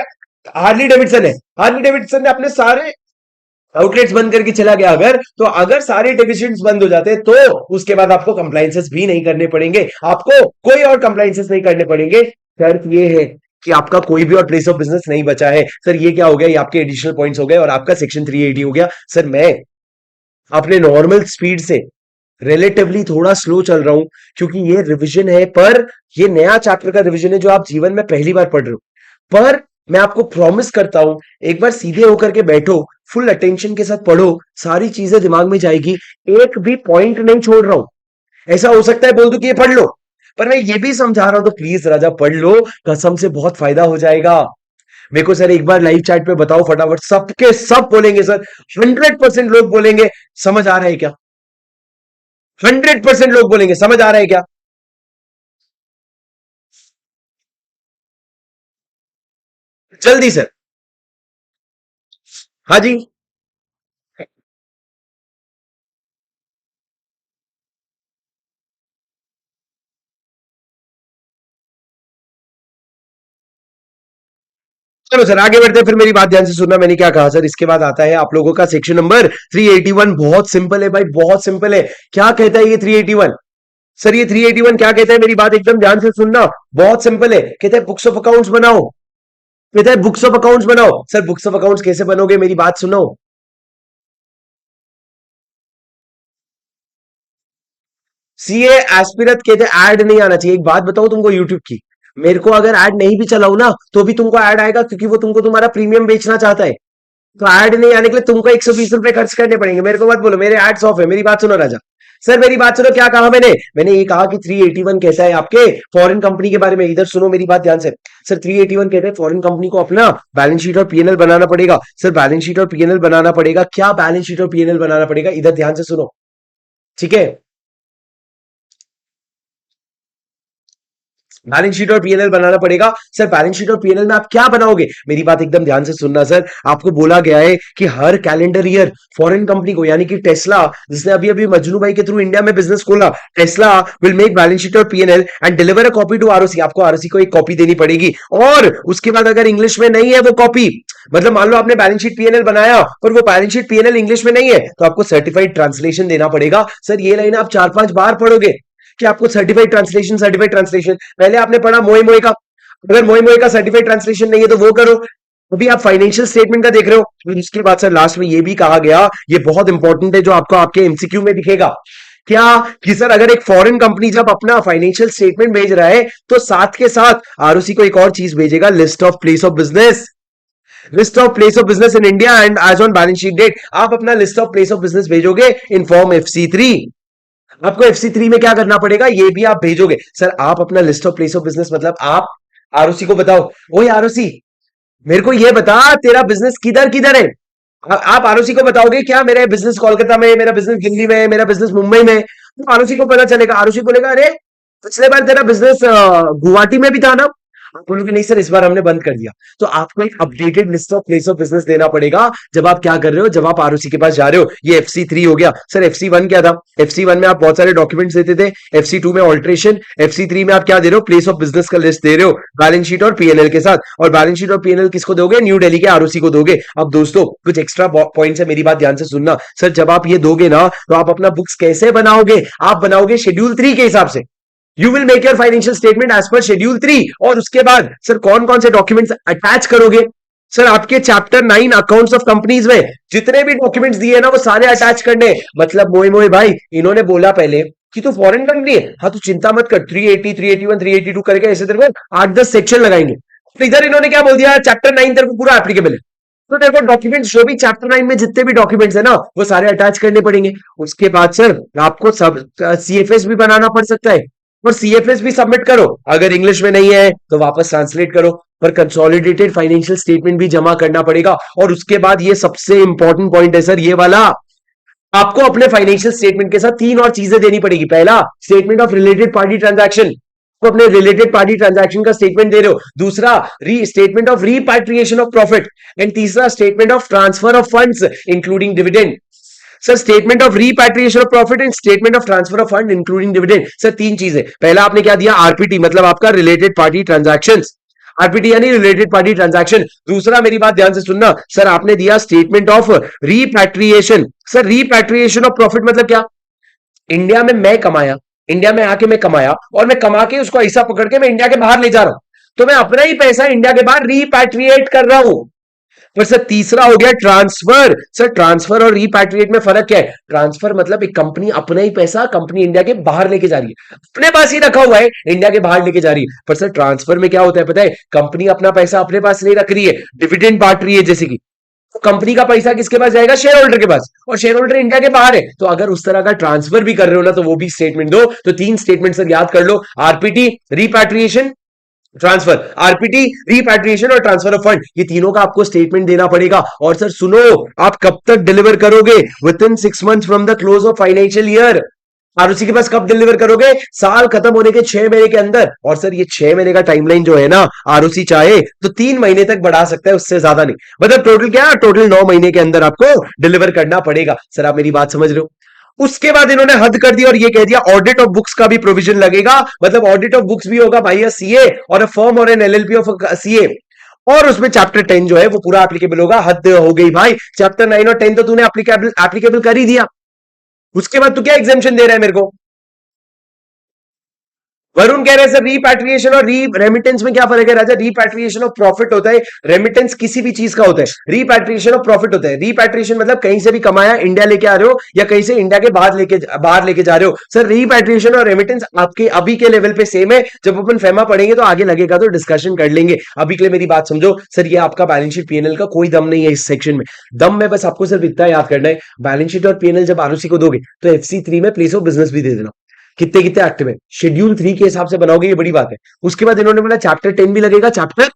हार्ली डेविडसन है, हार्ली डेविडसन ने अपने सारे आउटलेट्स बंद करके चला गया, अगर तो अगर सारे डिविजन्स बंद हो जाते हैं, तो उसके बाद आपको कंप्लाइंसेस भी नहीं करने पड़ेंगे, आपको कोई और कंप्लाइंसेस नहीं करने पड़ेंगे। शर्त ये है कि आपका कोई भी और प्लेस ऑफ बिजनेस नहीं बचा है। सर ये क्या हो गया? ये आपके एडिशनल पॉइंट्स हो गए और आपका सेक्शन 380 हो गया। सर मैं अपने नॉर्मल स्पीड से रिलेटिवली थोड़ा स्लो चल रहा हूं, क्योंकि ये रिवीजन है, पर ये नया चैप्टर का रिवीजन है जो आप जीवन में पहली बार पढ़ रहे हो। पर मैं आपको प्रॉमिस करता हूं, एक बार सीधे होकर के बैठो, फुल अटेंशन के साथ पढ़ो, सारी चीजें दिमाग में जाएगी, एक भी पॉइंट नहीं छोड़ रहा हूं। ऐसा हो सकता है बोल दो कि ये पढ़ लो, पर मैं ये भी समझा रहा हूं, तो प्लीज राजा पढ़ लो, कसम से बहुत फायदा हो जाएगा। मेरे को सर एक बार लाइव चैट पे बताओ फटाफट, सबके सब बोलेंगे सर, 100% लोग बोलेंगे समझ आ रहा है क्या? 100% लोग बोलेंगे समझ आ रहा है क्या? जल्दी सर। हाँ जी। चलो सर आगे बढ़ते हैं, फिर मेरी बात ध्यान से सुनना, मैंने क्या कहा सर। इसके बाद आता है आप लोगों का सेक्शन नंबर 381। बहुत सिंपल है भाई, बहुत सिंपल है। क्या कहता है ये 381? सर ये 381 क्या कहता है? मेरी बात एकदम ध्यान से सुनना, बहुत सिंपल है। कहता है बुक्स ऑफ अकाउंट्स बनाओ, कहता है बुक्स ऑफ अकाउंट्स बनाओ। सर बुक्स ऑफ अकाउंट्स कैसे बनोगे? मेरी बात सुनो। सीए एस्पिरत कहते ऐड नहीं आना चाहिए। एक बात बताओ तुमको यूट्यूब की, मेरे को अगर ऐड नहीं भी चलाऊ ना तो भी तुमको ऐड आएगा, क्योंकि वो तुमको तुम्हारा प्रीमियम बेचना चाहता है। तो ऐड नहीं आने के लिए तुमको 120 रुपए खर्च करने पड़ेंगे। मेरे को मत बोलो मेरे एड्स ऑफ है। मेरी बात सुनो राजा। सर मेरी बात सुनो, क्या कहा मैंने ये कहा कि 381 कहता है आपके फॉरेन कंपनी के बारे में। इधर सुनो मेरी बात ध्यान से। सर 381 कहते हैं फॉरेन कंपनी को अपना बैलेंस शीट और पीएनएल बनाना पड़ेगा। सर बैलेंस शीट और पीएनएल बनाना पड़ेगा, क्या बैलेंस शीट और पीएनएल बनाना पड़ेगा, इधर ध्यान से सुनो। ठीक है, बैलेंस शीट और पीएनएल बनाना पड़ेगा। सर बैलेंस शीट और पीएनएल में आप क्या बनाओगे, मेरी बात एकदम ध्यान से सुनना। सर आपको बोला गया है कि हर कैलेंडर ईयर फॉरेन कंपनी को, यानी कि टेस्ला, जिसने अभी अभी मजनू भाई के थ्रू इंडिया में बिजनेस खोला, Tesla will make balance sheet और PNL and deliver a copy to ROC. आपको आरओसी को एक कॉपी देनी पड़ेगी, और उसके बाद अगर इंग्लिश में नहीं है वो कॉपी, मतलब मान लो आपने बैलेंस शीट पीएनएल बनाया और वो बैलेंस शीट पीएनएल इंग्लिश में नहीं है, तो आपको सर्टिफाइड ट्रांसलेशन देना पड़ेगा। सर ये लाइन आप 4-5 बार पढ़ोगे कि आपको सर्टिफाइड ट्रांसलेशन पहले आपने पढ़ा मोए मोए का, अगर मोए मोए का सर्टिफाइड ट्रांसलेशन नहीं है तो वो करो। अभी आप फाइनेंशियल स्टेटमेंट का देख रहे हो, फिर उसके बाद सर लास्ट में ये भी कहा गया, ये बहुत इंपॉर्टेंट है जो आपको आपके एमसीक्यू में दिखेगा, क्या कि सर अगर एक फॉरेन कंपनी जब अपना फाइनेंशियल स्टेटमेंट भेज रहा है तो साथ के साथ आरओसी को एक और चीज भेजेगा, list of place of business. List of place of business in India and as on balance sheet date. आप अपना list of place of business भेजोगे इन फॉर्म FC3। आपको FC3 में क्या करना पड़ेगा, ये भी आप भेजोगे। सर आप अपना list of place of business, मतलब आप आरओसी को बताओ, ओए आरओसी मेरे को ये बता तेरा बिजनेस किधर किधर है। आप आरओसी को बताओगे क्या मेरा बिजनेस कोलकाता में है, मेरा बिजनेस दिल्ली में है, मेरा बिजनेस मुंबई में है, तो आरओसी को पता चलेगा। आरओसी बोलेगा अरे पिछले बार तेरा बिजनेस गुवाहाटी में भी था ना। आप बोलोगे नहीं सर इस बार हमने बंद कर दिया। तो आपको एक updated list of place of business देना पड़ेगा जब आप क्या कर रहे हो, जब आप आरओसी के पास जा रहे हो। ये FC3 हो गया। सर FC1 क्या था, FC1 में आप बहुत सारे डॉक्यूमेंट्स देते थे, FC2 में ऑल्ट्रेशन, FC3 में आप क्या दे रहे हो, प्लेस ऑफ बिजनेस का लिस्ट दे रहे हो बैलेंस शीट और पीएनएल के साथ। और बैलेंस शीट और पीएनएल किसको दोगे, न्यू दिल्ली के आरओसी को दोगे। अब दोस्तों कुछ एक्स्ट्रा पॉइंट्स है, मेरी बात ध्यान से सुनना। सर जब आप ये दोगे ना तो आप अपना बुक्स कैसे बनाओगे, आप बनाओगे शेड्यूल 3 के हिसाब से। You will make your financial statement as per schedule 3। और उसके बाद सर कौन कौन से डॉक्यूमेंट्स अटैच करोगे, सर आपके चैप्टर 9 अकाउंट्स ऑफ कंपनीज में जितने भी डॉक्यूमेंट्स दिए ना वो सारे अटैच करने। मतलब मोए मोए भाई इन्होंने बोला पहले कि तू फॉरेन कंट्री है, हाँ तू चिंता मत कर, 380 381 382 करके ऐसे तेरे को 8-10 सेक्शन लगाएंगे। तो इधर इन्होंने क्या बोल दिया, चैप्टर 9 तेरे को पूरा एप्लीकेबल है। तो तेरे को डॉक्यूमेंट्स जो भी चैप्टर 9 में जितने भी डॉक्यूमेंट्स है ना वो सारे अटैच करने पड़ेंगे। उसके बाद सर आपको सब CFS भी बनाना पड़ सकता है, और CFS भी सबमिट करो। अगर इंग्लिश में नहीं है तो वापस ट्रांसलेट करो, पर कंसोलिडेटेड फाइनेंशियल स्टेटमेंट भी जमा करना पड़ेगा। और उसके बाद ये सबसे इंपॉर्टेंट पॉइंट है सर ये वाला, आपको अपने फाइनेंशियल स्टेटमेंट के साथ 3 और चीजें देनी पड़ेगी। पहला statement of related party transaction, तो अपने रिलेटेड पार्टी ट्रांजैक्शन का स्टेटमेंट दे रहे हो। दूसरा statement of repatriation of profit, and तीसरा statement of transfer of funds including dividend. Sir statement of repatriation of profit and statement of transfer of fund including dividend. Sir 3 चीजें। पहला आपने क्या दिया, आरपीटी, मतलब आपका रिलेटेड पार्टी ट्रांजैक्शन, आरपीटी यानी related party transaction. दूसरा मेरी बात ध्यान से सुनना, सर आपने दिया statement of repatriation. Sir repatriation of profit मतलब क्या, इंडिया में मैं कमाया, इंडिया में आके मैं कमाया और मैं कमा के उसको ऐसा पकड़ के मैं इंडिया के बाहर ले जा रहा हूं, तो मैं अपना ही पैसा इंडिया के बाहर रीपैट्रिएट कर रहा हूं। पर सर तीसरा हो गया ट्रांसफर। सर ट्रांसफर और रीपैट्रिएट में फर्क क्या है, ट्रांसफर मतलब एक कंपनी अपना ही पैसा कंपनी इंडिया के बाहर लेके जा रही है, अपने पास ही रखा हुआ है, इंडिया के बाहर लेके जा रही है। पर सर ट्रांसफर में क्या होता है पता है, कंपनी अपना पैसा अपने पास नहीं रख रही है, डिविडेंड बांट रही है जैसे कि, तो कंपनी का पैसा किसके पास जाएगा, शेयर होल्डर के पास, और शेयर होल्डर इंडिया के बाहर है। तो अगर उस तरह का ट्रांसफर भी कर रहे हो ना तो वो भी स्टेटमेंट दो। तो 3 स्टेटमेंट सर याद कर लो, आरपीटी, रीपैट्रिएशन, ट्रांसफर, आरपीटी, रीपैट्रिएशन और ट्रांसफर ऑफ फंड, ये तीनों का आपको स्टेटमेंट देना पड़ेगा। और सर सुनो, आप कब तक डिलीवर करोगे, with in 6 months from the close of financial year. ROC के पास कब डिलीवर करोगे, साल खत्म होने के 6 महीने के अंदर। और सर ये 6 महीने का टाइमलाइन जो है ना, आरओसी चाहे तो 3 महीने तक बढ़ा सकता है, उससे ज्यादा नहीं। मतलब टोटल क्या, टोटल 9 महीने के अंदर आपको डिलीवर करना पड़ेगा। सर आप मेरी बात समझ रहे हो। उसके बाद इन्होंने हद कर दी और ये कह दिया ऑडिट ऑफ बुक्स का भी प्रोविजन लगेगा, मतलब ऑडिट ऑफ बुक्स भी होगा भाई, सीए और अ फर्म और एन एलएलपी ऑफ सीए। और उसमें चैप्टर 10 जो है वो पूरा एप्लीकेबल होगा। हद हो गई भाई, चैप्टर 9 और 10 तो तूने एप्लीकेबल कर ही दिया, उसके बाद तू क्या एग्जामेशन दे रहा है मेरे को। वरुण कह रहे हैं सर रीपैट्रिएशन और री रेमिटेंस में क्या फर्क है राजा? रीपैट्रिएशन ऑफ प्रॉफिट होता है, रेमिटेंस किसी भी चीज का होता है। रीपैट्रिएशन ऑफ प्रॉफिट होता है। रीपैट्रिएशन मतलब कहीं से भी कमाया इंडिया लेके आ रहे हो या कहीं से इंडिया के बाहर लेके जा रहे हो। सर रीपैट्रिएशन और रेमिटेंस आपके अभी के लेवल पे सेम है। जब अपन फेमा पढ़ेंगे तो आगे लगेगा तो डिस्कशन कर लेंगे। अभी के लिए मेरी बात समझो सर, ये आपका बैलेंस शीट पीएनएल का कोई दम नहीं है इस सेक्शन में। दम में बस आपको सिर्फ इतना याद करना है, बैलेंस शीट और पीएनएल जब आरओसी को दोगे तो FC3 में प्लेस ऑफ बिजनेस भी दे देना, कितने कितने एक्टिव है, शेड्यूल 3 के हिसाब से बनाओगे, ये बड़ी बात है। उसके बाद इन्होंने बोला चैप्टर 10 भी लगेगा, चैप्टर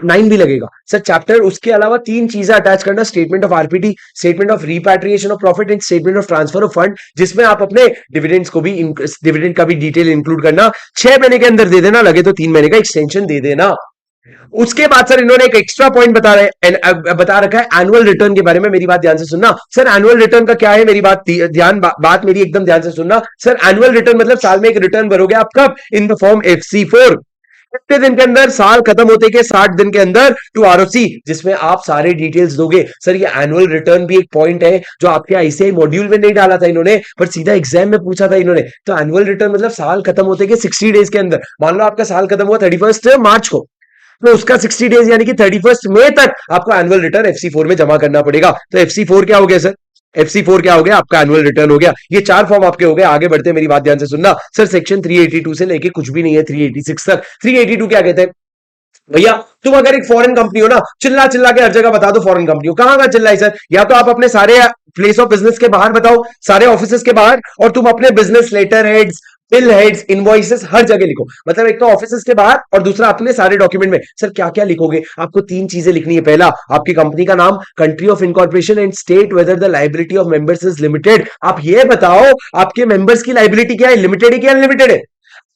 9 भी लगेगा। सर चैप्टर उसके अलावा 3 चीजें अटैच करना, statement of RPT, statement of repatriation of profit and statement of transfer of fund, जिसमें आप अपने डिविडेंड्स को भी, डिविडेंड का भी डिटेल इंक्लूड करना। 6 महीने के अंदर दे देना, लगे तो 3 महीने का एक्सटेंशन दे देना। उसके बाद सर इन्होंने एक एक्स्ट्रा पॉइंट बता रखा है एनुअल रिटर्न के बारे में। मेरी बात ध्यान से सुनना सर, एनुअल रिटर्न का क्या है, मेरी बात मेरी एकदम ध्यान से सुनना सर। एनुअल रिटर्न मतलब साल में एक रिटर्न भरोगे आप, कब? In the form FC4। कितने दिन के अंदर? साल खत्म होते के 60 दिन के अंदर टू आरओसी, जिसमें आप सारे डिटेल्स दोगे। सर ये एनुअल रिटर्न भी एक पॉइंट है जो आपके आईसीआई मॉड्यूल में नहीं डाला था इन्होंने, पर सीधा एग्जाम में पूछा था इन्होंने। तो एनुअल रिटर्न मतलब साल खत्म होते के 60 डेज के अंदर, मान लो आपका साल खत्म हुआ 31 मार्च को, तो उसका 60 डेज यानी कि 31 मई तक आपको एनुअल रिटर्न FC4 में जमा करना पड़ेगा। तो FC4 क्या हो गया सर? FC4 क्या हो गया? आपका एनुअल रिटर्न हो गया। ये 4 फॉर्म आपके हो गए। आगे बढ़ते हैं, मेरी बात ध्यान से सुनना सर। सेक्शन 382 से लेके कुछ भी नहीं है 386 तक। 382 क्या कहते हैं भैया? तुम अगर एक फॉरेन कंपनी हो ना, चिल्ला चिल्ला के हर जगह बता दो फॉरेन कंपनी हो, कहां का चिल्लाई सर? या तो आप अपने सारे प्लेस ऑफ बिजनेस के बाहर बताओ, सारे ऑफिसेस के बाहर, और तुम अपने business letter heads, bill heads, invoices हर जगह लिखो। मतलब एक तो ऑफिसेस के बाहर और दूसरा अपने सारे डॉक्यूमेंट में। सर क्या क्या लिखोगे? आपको 3 चीजें लिखनी है। पहला, आपकी कंपनी का नाम, country of incorporation and state whether the liability of members is limited. आप ये बताओ आपके मेंबर्स की लाइबिलिटी क्या है, लिमिटेड है क्या अनलिमिटेड है?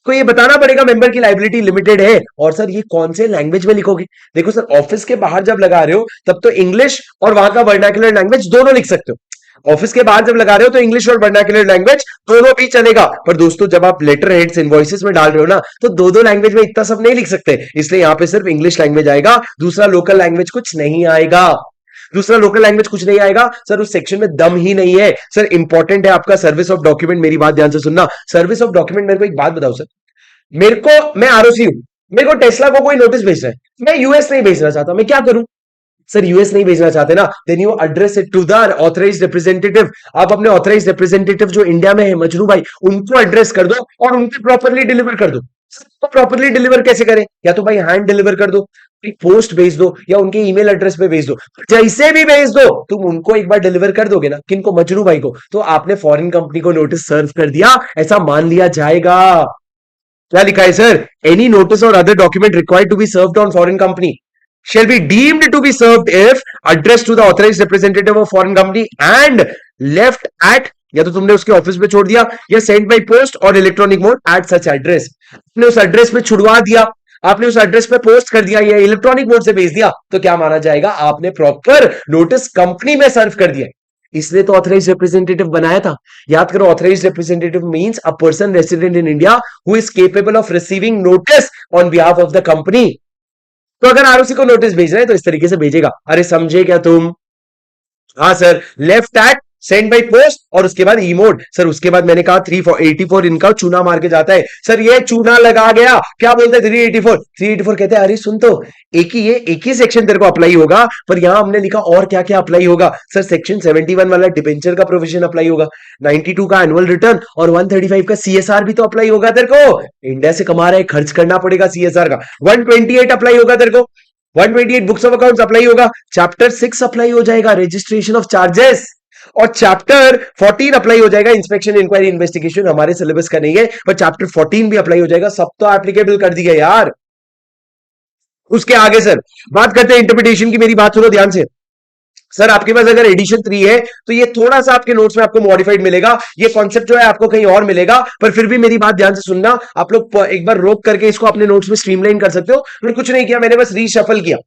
को ये बताना पड़ेगा मेंबर की लाइबिलिटी लिमिटेड है। और सर ये कौन से लैंग्वेज में लिखोगे? देखो सर, ऑफिस के बाहर जब लगा रहे हो तब तो इंग्लिश और वहां का वर्नाक्युलर लैंग्वेज दोनों लिख सकते हो। ऑफिस के बाहर जब लगा रहे हो तो इंग्लिश और वर्नाक्युलर लैंग्वेज दोनों भी चलेगा। पर दोस्तों जब आप लेटर हेड्स, इनवॉइसेस में डाल रहे हो ना, तो दो दो लैंग्वेज में इतना सब नहीं लिख सकते, इसलिए यहां पे सिर्फ इंग्लिश लैंग्वेज आएगा, दूसरा लोकल लैंग्वेज कुछ नहीं आएगा। दूसरा लोकल लैंग्वेज कुछ नहीं आएगा सर, उस सेक्शन में दम ही नहीं है। सर इंपॉर्टेंट है आपका सर्विस ऑफ डॉक्यूमेंट। मेरी बात ध्यान से सुनना, सर्विस ऑफ डॉक्यूमेंट। मेरे को एक बात बताओ सर, मेरे को, मैं आरओसी हूं, मेरे को टेस्ला को कोई नोटिस भेजना है, मैं यूएस नहीं भेजना चाहता, मैं क्या करूं? सर यूएस नहीं भेजना चाहते ना, then you address it to the authorized representative. आप अपने ऑथराइज्ड रिप्रेजेंटेटिव जो इंडिया में है, मजनू भाई, उनको एड्रेस कर दो और उनको प्रॉपरली डिलीवर कर दो। तो प्रॉपरली डिलीवर कैसे करें? या तो भाई हैंड डिलीवर कर दो, पोस्ट भेज दो, या उनके ईमेल एड्रेस पे भेज दो, जैसे भी भेज दो, तुम उनको एक बार डिलीवर कर दोगे ना, किनको? मजनू भाई को, तो आपने फॉरेन कंपनी को नोटिस सर्व कर दिया, ऐसा मान लिया जाएगा। क्या लिखा है सर? एनी नोटिस और other document required to be served on foreign company shall be deemed to be served if addressed to the authorized representative of foreign company and left at, या तो तुमने उसके ऑफिस में छोड़ दिया, या send by post और electronic mode at such address. आपने उस एड्रेस पे छुड़वा दिया, आपने उस एड्रेस पे पोस्ट कर दिया या इलेक्ट्रॉनिक मोड से भेज दिया, तो क्या माना जाएगा? आपने प्रॉपर नोटिस कंपनी में सर्व कर दिया। इसलिए तो ऑथराइज्ड रिप्रेजेंटेटिव बनाया था। याद करो, authorised representative means a person resident in India who is capable of receiving notice on behalf of the company. तो अगर आरओसी को नोटिस भेज रहे हैं तो इस तरीके से भेजेगा। अरे समझे क्या तुम? हाँ sir, left eight, send by post, और उसके बाद ई मोड। सर उसके बाद मैंने कहा 384 इनका चूना मार के जाता है। सर ये चूना लगा गया, क्या बोलते हैं? 384 कहते हैं अरे सुन तो, एक ही सेक्शन तेरे को अप्लाई होगा, पर यहां हमने लिखा और क्या क्या अप्लाई होगा। सर सेक्शन 71 वाला डिबेंचर का प्रोविजन अप्लाई होगा, 92 का एनुअल रिटर्न, और 135 का सीएसआर भी तो अप्लाई होगा तेरे को। इंडिया से कमा रहा है, खर्च करना पड़ेगा सीएसआर का। 128 अप्लाई होगा तेरे को, 128 बुक्स ऑफ अकाउंट्स अप्लाई होगा। चैप्टर 6 अप्लाई हो जाएगा, रजिस्ट्रेशन ऑफ चार्जेस, और चैप्टर 14 अप्लाई हो जाएगा, इंस्पेक्शन इंक्वायरी इन्वेस्टिगेशन। हमारे सिलेबस का नहीं है, पर चैप्टर 14 भी अप्लाई हो जाएगा। सब तो एप्लीकेबल कर दिया यार। उसके आगे सर बात करते हैं इंटरप्रिटेशन की। मेरी बात सुनो ध्यान से सर, आपके पास अगर एडिशन 3 है तो ये थोड़ा सा आपके नोट्स में आपको मॉडिफाइड मिलेगा, ये कॉन्सेप्ट जो है आपको कहीं और मिलेगा, पर फिर भी मेरी बात ध्यान से सुनना। आप लोग एक बार रोक करके इसको अपने नोट्स में स्ट्रीमलाइन कर सकते हो। मैंने कुछ नहीं किया, मैंने बस रीशफल किया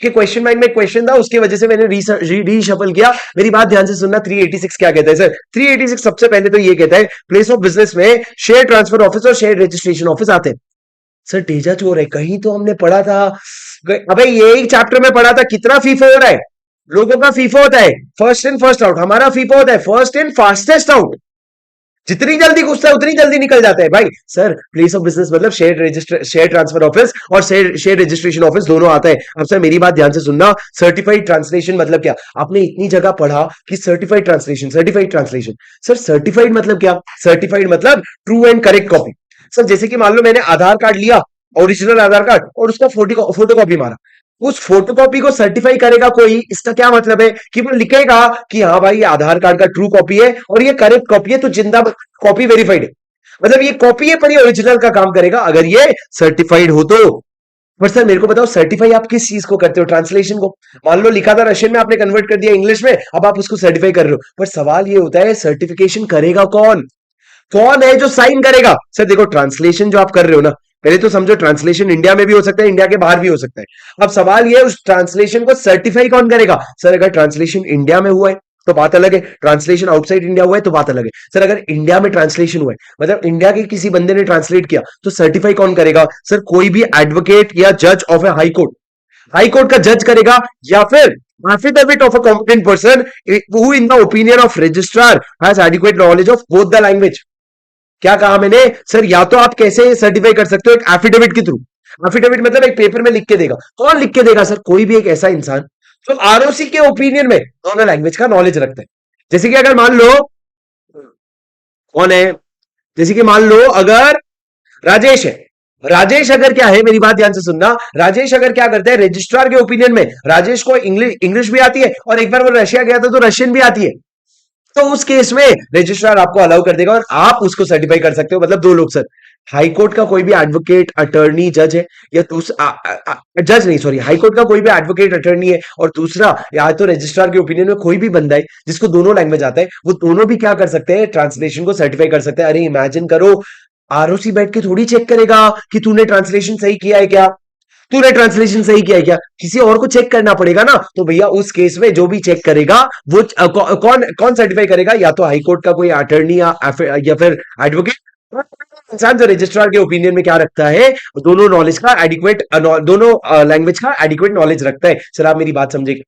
कि क्वेश्चन बैंक में क्वेश्चन था, उसकी वजह से मैंने रीशफल किया। मेरी बात ध्यान से सुनना। 386 क्या कहता है सर? 386 सबसे पहले तो ये कहता है प्लेस ऑफ बिजनेस में शेयर ट्रांसफर ऑफिस और शेयर रजिस्ट्रेशन ऑफिस आते हैं। सर डेजा चोर है, कहीं तो हमने पढ़ा था, अबे ये एक चैप्टर में पढ़ा था, कितना फीफो हो रहा है? लोगों का फीफो होता है फर्स्ट इन फर्स्ट आउट, हमारा फीफो होता है फर्स्ट इन फास्टेस्ट आउट। जितनी जल्दी घुसता है उतनी जल्दी निकल जाता है भाई। सर प्लेस ऑफ बिजनेस मतलब शेयर ट्रांसफर ऑफिस और शेयर रजिस्ट्रेशन ऑफिस दोनों आता है। अब सर मेरी बात ध्यान से सुनना, सर्टिफाइड ट्रांसलेशन मतलब क्या? आपने इतनी जगह पढ़ा कि सर्टिफाइड ट्रांसलेशन। सर सर्टिफाइड मतलब क्या? सर्टिफाइड मतलब true and correct copy. Sir जैसे कि मान लो मैंने आधार कार्ड लिया, ओरिजिनल आधार कार्ड, और उसका फोटो कॉपी मारा, उस फोटोकॉपी को सर्टिफाई करेगा कोई, इसका क्या मतलब है कि वो लिखेगा कि हाँ भाई ये आधार कार्ड का ट्रू कॉपी है और ये करेक्ट कॉपी है, तो जिंदा कॉपी वेरीफाइड है, मतलब ये कॉपी है पर ये ओरिजिनल का काम करेगा अगर ये सर्टिफाइड हो तो। पर सर मेरे को बताओ सर्टिफाई आप किस चीज को करते हो? ट्रांसलेशन को। मान लो लिखा था रशियन में, आपने कन्वर्ट कर दिया इंग्लिश में, अब आप उसको सर्टिफाई कर रहे हो। पर सवाल ये होता है सर्टिफिकेशन करेगा कौन? कौन है जो साइन करेगा? सर देखो ट्रांसलेशन जो आप कर रहे हो ना, पहले तो समझो ट्रांसलेशन इंडिया में भी हो सकता है, इंडिया के बाहर भी हो सकता है। अब सवाल ये है उस ट्रांसलेशन को सर्टिफाई कौन करेगा? सर अगर ट्रांसलेशन इंडिया में हुआ है तो बात अलग है, ट्रांसलेशन आउटसाइड इंडिया हुआ है तो बात अलग है। सर अगर इंडिया में ट्रांसलेशन हुआ है, मतलब इंडिया के किसी बंदे ने ट्रांसलेट किया, तो सर्टिफाई कौन करेगा? सर कोई भी एडवोकेट या जज of A high court, high court का जज करेगा, या फिर affidavit of a competent person who in the opinion of registrar has adequate knowledge of both the language। क्या कहा मैंने? सर या तो आप कैसे सर्टिफाई कर सकते हो? एक एफिडेविट के थ्रू। एफिडेविट मतलब एक पेपर में लिख के देगा। कौन लिख के देगा? सर कोई भी एक ऐसा इंसान जो आरओसी के ओपिनियन में दोनों लैंग्वेज का नॉलेज रखता है। जैसे कि अगर मान लो कौन है, जैसे कि मान लो अगर राजेश है, राजेश अगर क्या है, मेरी बात ध्यान से सुनना, राजेश अगर क्या करता है रजिस्ट्रार के ओपिनियन में, राजेश को इंग्लिश भी आती है और एक बार वो रशिया गया था तो रशियन भी आती है, तो उस केस में रजिस्ट्रार आपको अलाउ कर देगा और आप उसको सर्टिफाई कर सकते हो। मतलब दो लोग सर, हाई कोर्ट का कोई भी एडवोकेट अटर्नी जज है, या जज नहीं सॉरी, हाई कोर्ट का कोई भी एडवोकेट अटर्नी है, और दूसरा या तो रजिस्ट्रार के ओपिनियन में कोई भी बंदा है जिसको दोनों लैंग्वेज आता है, वो दोनों भी क्या कर सकते हैं? ट्रांसलेशन को सर्टिफाई कर सकते हैं। अरे इमेजिन करो, आरओसी बैठ के थोड़ी चेक करेगा कि तूने ट्रांसलेशन सही किया है क्या, तूने ट्रांसलेशन सही किया है क्या, किसी और को चेक करना पड़ेगा ना। तो भैया उस केस में जो भी चेक करेगा वो कौन कौन सर्टिफाई करेगा? या तो हाई कोर्ट का कोई अटर्नी या फिर एडवोकेट, इंसान जो रजिस्ट्रार के ओपिनियन में क्या रखता है, दोनों नॉलेज का एडिक्वेट, दोनों लैंग्वेज का एडिक्वेट नॉलेज रखता है। सर आप मेरी बात समझेगा,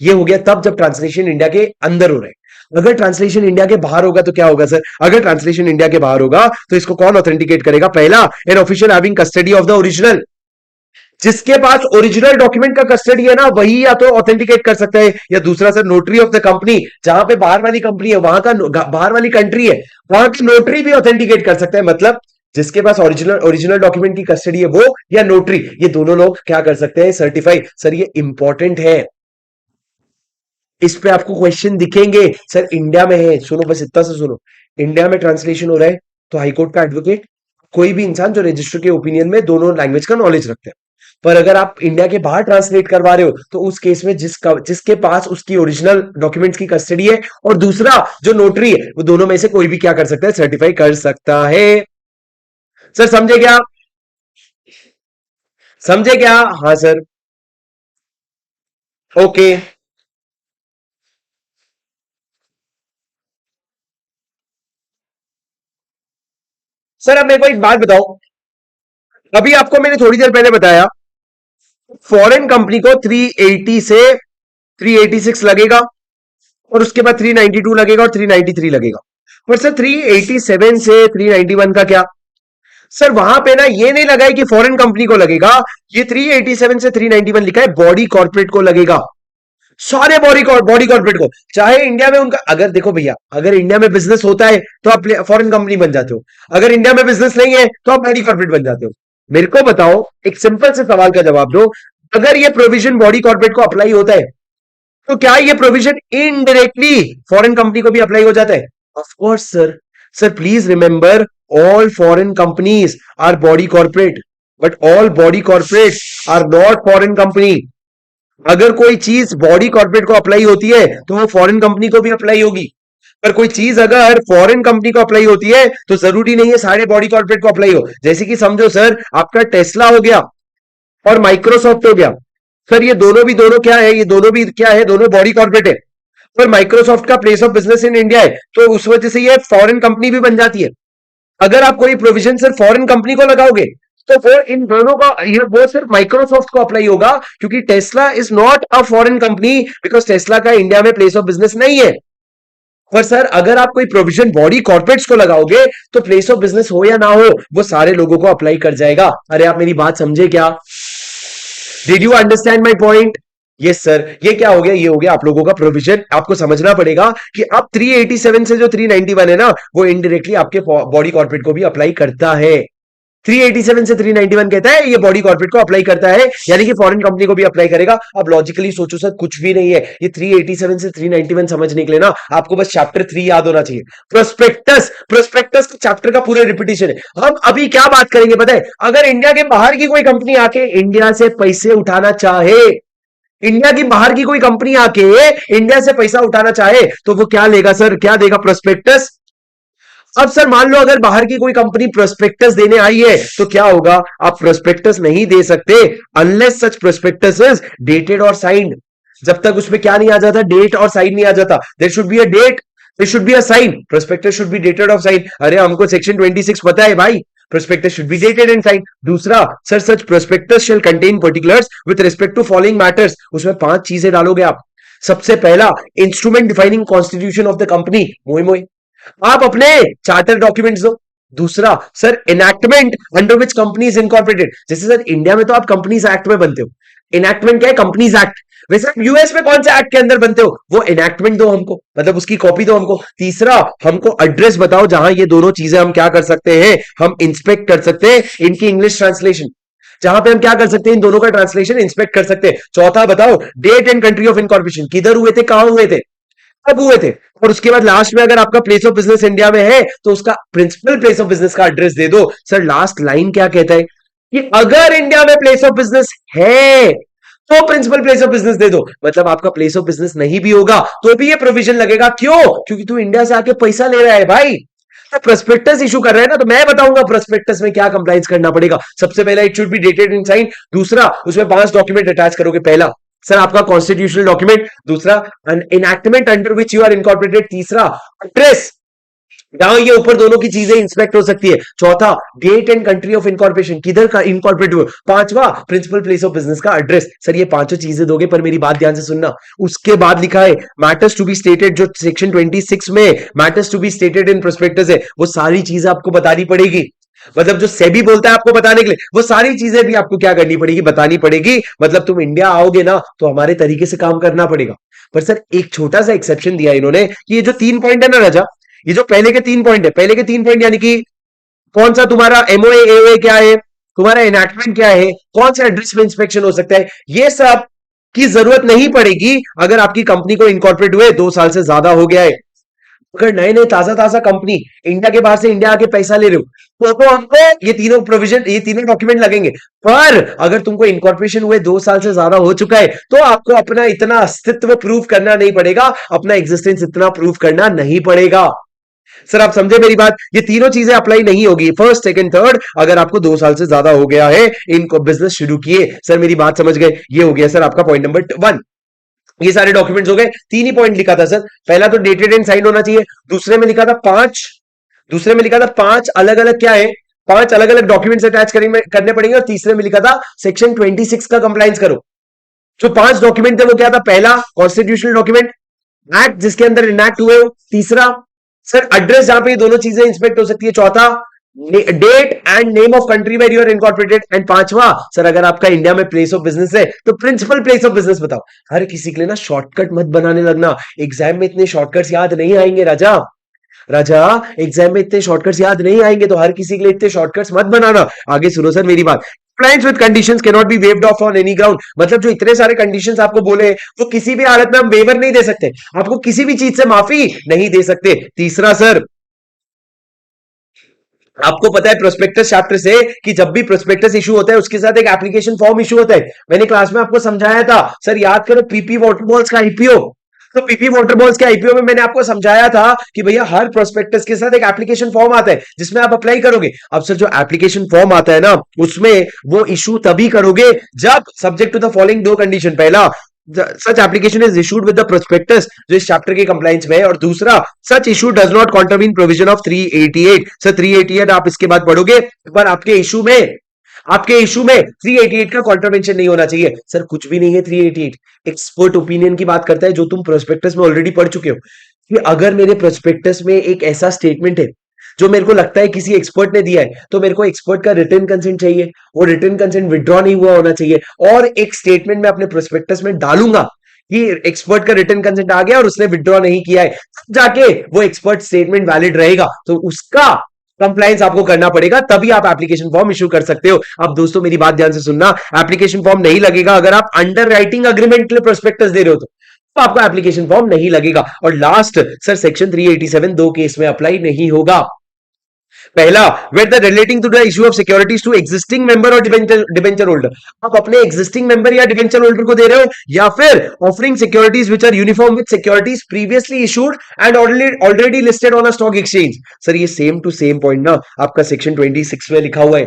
ये हो गया तब जब ट्रांसलेशन इंडिया के अंदर हो रहे हैं। अगर ट्रांसलेशन इंडिया के बाहर होगा तो क्या होगा सर? अगर ट्रांसलेशन इंडिया के बाहर होगा तो इसको कौन ऑथेंटिकेट करेगा? पहला, an official having custody of the original. जिसके पास ओरिजिनल डॉक्यूमेंट का कस्टडी है ना, वही या तो ऑथेंटिकेट कर सकता है, या दूसरा sir notary of the company, जहां पे बाहर वाली कंपनी है, वहां का बाहर वाली कंट्री है, वहां की नोटरी भी ऑथेंटिकेट कर सकता है। मतलब जिसके पास ओरिजिनल ओरिजिनल डॉक्यूमेंट की कस्टडी है वो, या नोटरी, ये दोनों लोग क्या कर सकते हैं? सर्टिफाई। सर ये इंपॉर्टेंट है, इस पे आपको क्वेश्चन दिखेंगे। सर इंडिया में है, सुनो बस इतना से सुनो, इंडिया में ट्रांसलेशन हो रहा है तो हाईकोर्ट का एडवोकेट कोई भी इंसान जो रजिस्टर के ओपिनियन में दोनों लैंग्वेज का नॉलेज रखते हैं। पर अगर आप इंडिया के बाहर ट्रांसलेट करवा रहे हो तो उस केस में जिसके पास उसकी ओरिजिनल डॉक्यूमेंट्स की कस्टडी है, और दूसरा जो नोटरी है, वो दोनों में से कोई भी क्या कर सकता है? सर्टिफाई कर सकता है। सर समझे क्या? समझे क्या? हाँ सर। ओके। सर अब मेरे को एक बात बताओ, अभी आपको मैंने थोड़ी देर पहले बताया फॉरेन कंपनी को 380 से 386 लगेगा, और उसके बाद 392 लगेगा और 393 लगेगा। पर सर 387 से 391 का क्या? सर वहां पे ना ये नहीं लगा है कि फॉरेन कंपनी को लगेगा, ये 387 से 391 लिखा है बॉडी कॉर्पोरेट को लगेगा। सारे बॉडी कॉर्पोरेट को, चाहे इंडिया में उनका, अगर देखो भैया अगर इंडिया में बिजनेस होता है तो आप फॉरेन कंपनी बन जाते हो, अगर इंडिया में बिजनेस नहीं है तो आप बॉडी कॉर्पोरेट बन जाते हो। मेरे को बताओ, एक सिंपल से सवाल का जवाब दो, अगर ये प्रोविजन बॉडी कॉर्पोरेट को अप्लाई होता है तो क्या ये प्रोविजन इनडायरेक्टली फॉरेन कंपनी को भी अप्लाई हो जाता है? Of course sir. Sir please remember, all foreign companies are body corporate, but all body corporate are not foreign company. अगर कोई चीज बॉडी कॉर्पोरेट को अप्लाई होती है तो वो फॉरेन कंपनी को भी अप्लाई होगी, पर कोई चीज अगर फॉरेन कंपनी को अप्लाई होती है तो जरूरी नहीं है सारे बॉडी कॉर्पोरेट को अप्लाई हो। जैसे कि समझो सर, आपका टेस्ला हो गया और माइक्रोसॉफ्ट हो गया, सर ये दोनों क्या है? ये दोनों भी क्या है? दोनों बॉडी कॉर्पोरेट है, पर माइक्रोसॉफ्ट का place of business in India है, तो उस वजह से ये फॉरेन कंपनी भी बन जाती है। अगर आप कोई प्रोविजन सिर्फ फॉरेन कंपनी को लगाओगे तो वो इन दोनों का, ये वो सिर्फ माइक्रोसॉफ्ट को अप्लाई होगा, क्योंकि Tesla is not a foreign company, because Tesla का इंडिया में प्लेस ऑफ बिजनेस नहीं है। पर सर अगर आप कोई प्रोविजन बॉडी कॉर्पोरेट्स को लगाओगे तो प्लेस ऑफ बिजनेस हो या ना हो वो सारे लोगों को अप्लाई कर जाएगा। अरे आप मेरी बात समझे क्या? Did you understand my point? Yes sir. ये क्या हो गया? ये हो गया आप लोगों का प्रोविजन। आपको समझना पड़ेगा कि अब 387 से जो 391 है ना वो इनडायरेक्टली आपके बॉडी कॉर्पोरेट को भी अप्लाई करता है। 387 से 391 कहता है ये बॉडी कॉर्पोरेट को अप्लाई करता है, यानी कि फॉरेन कंपनी को भी अप्लाई करेगा। अब लॉजिकली सोचो सर, कुछ भी नहीं है ये 387 से 391 समझने के लिए ना आपको बस चैप्टर 3 याद होना चाहिए। प्रोस्पेक्टस, प्रोस्पेक्टस चैप्टर का पूरा रिपीटिशन है। हम अभी क्या बात करेंगे पता है? अगर इंडिया के बाहर की कोई कंपनी आके इंडिया से पैसे उठाना चाहे, इंडिया की बाहर की कोई कंपनी आके इंडिया से पैसा उठाना चाहे तो वो क्या लेगा सर? क्या देगा? प्रोस्पेक्टस। अब सर मान लो अगर बाहर की कोई कंपनी प्रोस्पेक्टस देने आई है तो क्या होगा? आप प्रोस्पेक्टस नहीं दे सकते unless such prospectus is dated और साइंड। जब तक उसमें क्या नहीं आ जाता? डेट और साइन नहीं आ जाता। There should be a date, there should be a sign. Prospectus should be dated और साइन। अरे हमको सेक्शन 26 पता है भाई, prospectus should be dated and signed। दूसरा sir, such prospectus shall contain particulars with respect to following matters। उसमें 5 चीजें डालोगे आप। सबसे पहला, instrument defining constitution of the company, मोए मोए आप अपने चार्टर डॉक्यूमेंट्स दो। दूसरा sir, enactment under which company is incorporated. जैसे सर इंडिया में तो आप कंपनीज एक्ट में बनते हो, इनैक्टमेंट क्या है? Companies act. वैसे आप यूएस में कौन से एक्ट के अंदर बनते हो? वो इनैक्टमेंट दो हमको, मतलब उसकी कॉपी दो हमको। तीसरा, हमको एड्रेस बताओ जहां ये दोनों चीजें हम क्या कर सकते हैं, हम इंस्पेक्ट कर सकते हैं इनकी इंग्लिश ट्रांसलेशन, जहां पे हम क्या कर सकते हैं, इन दोनों का ट्रांसलेशन इंस्पेक्ट कर सकते हैं। चौथा बताओ, date and country of incorporation, किधर हुए थे, कहां हुए थे, कब हुए थे। और उसके बाद लास्ट में अगर आपका प्लेस ऑफ बिजनेस इंडिया में है तो उसका प्रिंसिपल प्लेस ऑफ बिजनेस का एड्रेस दे दो। सर लास्ट लाइन क्या कहता है कि अगर इंडिया में प्लेस ऑफ बिजनेस है तो प्रिंसिपल प्लेस ऑफ बिजनेस दे दो। मतलब आपका प्लेस ऑफ बिजनेस नहीं भी होगा तो भी ये प्रोविजन लगेगा। क्यों? क्योंकि तू इंडिया से आके पैसा ले रहा है भाई, तो प्रोस्पेक्टस इशू कर रहा है ना, तो मैं बताऊंगा प्रोस्पेक्टस में क्या कंप्लाइंस करना पड़ेगा। सबसे पहला, it should be dated in sign. दूसरा, उसमें 5 डॉक्यूमेंट अटैच करोगे। पहला सर आपका कॉन्स्टिट्यूशनल डॉक्यूमेंट, दूसरा an enactment under which you are incorporated, तीसरा एड्रेस जहां ये ऊपर दोनों की चीजें इंस्पेक्ट हो सकती है, चौथा date and country of incorporation, किधर का इनकॉर्पोरेट हुआ, पांचवा प्रिंसिपल प्लेस ऑफ बिजनेस का एड्रेस। सर ये पांचों चीजें दोगे, पर मेरी बात ध्यान से सुनना। उसके बाद लिखा है मैटर्स टू बी स्टेटेड, जो सेक्शन 26 में matters to be stated in prospectus है, वो सारी चीजें आपको बतानी पड़ेगी। मतलब जो सेबी बोलता है आपको बताने के लिए, वो सारी चीजें भी आपको क्या करनी पड़ेगी, बतानी पड़ेगी। मतलब तुम इंडिया आओगे ना तो हमारे तरीके से काम करना पड़ेगा। पर सर एक छोटा सा एक्सेप्शन दिया इन्होंने कि ये जो 3 पॉइंट है ना राजा, ये जो पहले के 3 पॉइंट है, पहले के 3 पॉइंट यानी कि कौन सा तुम्हारा एमओए एओए क्या है, तुम्हारा इनैक्टमेंट क्या है, कौन सा एड्रेस में इंस्पेक्शन हो सकता है, ये सब की जरूरत नहीं पड़ेगी अगर आपकी कंपनी को इनकॉर्पोरेट हुए 2 साल से ज्यादा हो गया है। अगर नए नए ताजा ताजा कंपनी इंडिया के बाहर से इंडिया आके पैसा ले रहे हो तो हमको ये तीनों प्रोविजन, ये तीनों डॉक्यूमेंट लगेंगे। पर अगर तुमको इनकॉर्पोरेशन हुए 2 साल से ज्यादा हो चुका है तो आपको अपना इतना अस्तित्व प्रूव करना नहीं पड़ेगा, अपना एग्जिस्टेंस इतना प्रूव करना नहीं पड़ेगा। सर आप समझे मेरी बात? ये तीनों चीजें अप्लाई नहीं होगी, फर्स्ट सेकंड थर्ड, अगर आपको 2 साल से ज्यादा हो गया है इनको बिजनेस शुरू किए। सर मेरी बात समझ गए? ये हो गया सर आपका पॉइंट नंबर 1। ये सारे डॉक्यूमेंट्स हो गए। 3 ही पॉइंट लिखा था सर। पहला तो डेटेड एंड साइन होना चाहिए, दूसरे में लिखा था 5, दूसरे में लिखा था 5 अलग अलग क्या है, 5 अलग अलग डॉक्यूमेंट्स अटैच करने पड़ेंगे, और तीसरे में लिखा था सेक्शन 26 का कंप्लायंस करो। जो 5 डॉक्यूमेंट थे वो क्या था? पहला कॉन्स्टिट्यूशनल डॉक्यूमेंट, एक्ट जिसके अंदर इनैक्ट हुए हो, तीसरा सर एड्रेस जहां पे ये दोनों चीजें इंस्पेक्ट हो सकती है, चौथा date and name of country where you are incorporated, and पांचवा सर अगर आपका इंडिया में प्लेस ऑफ बिजनेस है तो प्रिंसिपल प्लेस ऑफ बिजनेस बताओ। हर किसी के लिए ना शॉर्टकट मत बनाने लगना, एग्जाम में इतने शॉर्टकट्स याद नहीं आएंगे राजा। राजा एग्जाम में इतने शॉर्टकट्स याद नहीं आएंगे, तो हर किसी के लिए इतने शॉर्टकट्स मत बनाना। आगे सुनो सर मेरी बात। Compliance with conditions cannot be waived off on any ground। मतलब जो इतने सारे कंडीशंस आपको बोले वो किसी भी हालत में हम वेवर नहीं दे सकते, आपको किसी भी चीज से माफी नहीं दे सकते। तीसरा सर, आपको पता है प्रोस्पेक्टस चैप्टर से कि जब भी प्रोस्पेक्टस इशू होता है उसके साथ एक एप्लीकेशन फॉर्म इशू होता है। मैंने क्लास में आपको समझाया था सर, याद करो पीपी वाटरबॉल्स का आईपीओ। तो पीपी वाटरबॉल्स के आईपीओ में मैंने आपको समझाया था कि भैया हर प्रोस्पेक्टस के साथ एक एप्लीकेशन फॉर्म आता है जिसमें आप अप्लाई करोगे। अब सर जो एप्लीकेशन फॉर्म आता है ना उसमें वो इशू तभी करोगे जब subject to the following 2 condition, पहला such application is issued with the prospectus जो इस चैप्टर के कंप्लायंस में है, और दूसरा such issue does not contravene provision of 388। Sir 388 आप इसके बाद पढ़ोगे, पर आपके इशू में 388 का कॉन्ट्रावेंशन नहीं होना चाहिए। सर कुछ भी नहीं है 388, एक्सपर्ट ओपिनियन की बात करता है जो तुम प्रोस्पेक्टस में ऑलरेडी पढ़ चुके हो। कि अगर मेरे प्रोस्पेक्टस में एक ऐसा स्टेटमेंट है जो मेरे को लगता है किसी एक्सपर्ट ने दिया है, तो मेरे को एक्सपर्ट का रिटर्न कंसेंट चाहिए। वो रिटर्न कंसेंट विड्रॉ नहीं हुआ होना चाहिए, और एक स्टेटमेंट में अपने प्रोस्पेक्टस में डालूंगा कि एक्सपर्ट का रिटर्न कंसेंट आ गया और उसने विड्रॉ नहीं किया है, जाके वो एक्सपर्ट स्टेटमेंट वैलिड रहेगा। तो उसका कंप्लायंस आपको करना पड़ेगा, तभी आप एप्लीकेशन फॉर्म इशू कर सकते हो। अब दोस्तों मेरी बात ध्यान से सुनना, एप्लीकेशन फॉर्म नहीं लगेगा अगर आप अंडर राइटिंग अग्रीमेंट के लिए प्रोस्पेक्टस दे रहे हो, तो आपको एप्लीकेशन फॉर्म नहीं लगेगा। और लास्ट सर, सेक्शन 387 दो केस में अप्लाई नहीं होगा। पहला, where the relating to the issue of securities to existing member और डिबेंचर होल्डर। आप अपने एग्जिस्टिंग मेंबर या डिबेंचर होल्डर को दे रहे हो, या फिर offering securities which are uniform with securities previously issued and already listed on a stock exchange. Sir ये सेम टू सेम पॉइंट ना आपका सेक्शन 26 में लिखा हुआ है,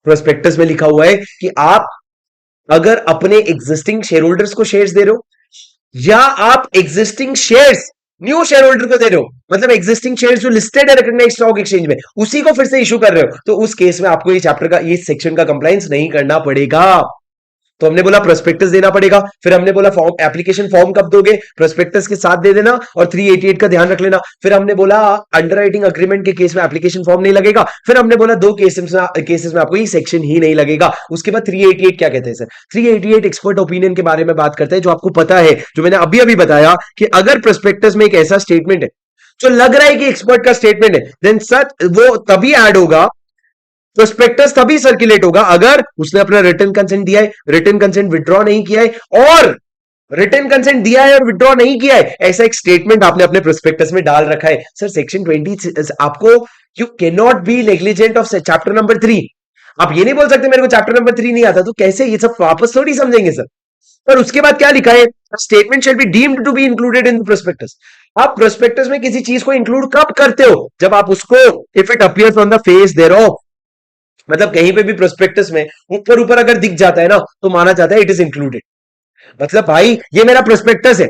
प्रोस्पेक्टस में लिखा हुआ है कि आप अगर अपने एग्जिस्टिंग शेयर होल्डर्स को शेयर्स दे रहे हो, या आप existing shares new share holder को दे रहे हो, मतलब एग्जिस्टिंग शेयर्स जो लिस्टेड है रिकॉग्नाइज्ड स्टॉक एक्सचेंज में, उसी को फिर से इशू कर रहे हो, तो उस केस में आपको ये चैप्टर का, ये सेक्शन का कंप्लायंस नहीं करना पड़ेगा। तो हमने बोला प्रोस्पेक्टस देना पड़ेगा, फिर हमने बोला फॉर्म, एप्लीकेशन फॉर्म कब दोगे, प्रोस्पेक्टस के साथ दे देना, और 388 का ध्यान रख लेना। फिर हमने बोला अंडरराइटिंग अग्रीमेंट के केस में एप्लीकेशन फॉर्म नहीं लगेगा। फिर हमने बोला दो केसेस में आपको ये सेक्शन ही नहीं लगेगा। उसके बाद 388 क्या कहते हैं सर, 388 एक्सपर्ट ओपिनियन के बारे में बात करते हैं, जो आपको पता है, जो मैंने अभी अभी बताया कि अगर प्रोस्पेक्टस में एक ऐसा स्टेटमेंट है जो लग रहा है कि एक्सपर्ट का स्टेटमेंट है, देन सच वो तभी ऐड होगा, प्रोस्पेक्टस तभी सर्कुलेट होगा अगर उसने अपना रिटर्न कंसेंट दिया है, रिटर्न कंसेंट विड्रॉ नहीं किया है, और रिटर्न कंसेंट दिया है और विड्रॉ नहीं किया है, ऐसा एक स्टेटमेंट आपने अपने प्रोस्पेक्टस में डाल रखा है। सर सेक्शन 20 आपको, you can not be negligent of chapter number 3। आप ये नहीं बोल सकते मेरे को चैप्टर नंबर 3 नहीं आता, तो कैसे ये सब वापस थोड़ी समझेंगे सर। पर उसके बाद क्या लिखा है, statement shall be deemed to be included in the prospectus. आप प्रोस्पेक्टस में किसी चीज को इंक्लूड कब करते हो, जब आप उसको, if it appears on the face thereof, मतलब कहीं पे भी प्रोस्पेक्टस में ऊपर ऊपर अगर दिख जाता है ना, तो माना जाता है इट इज इंक्लूडेड। मतलब भाई ये मेरा प्रोस्पेक्टस है,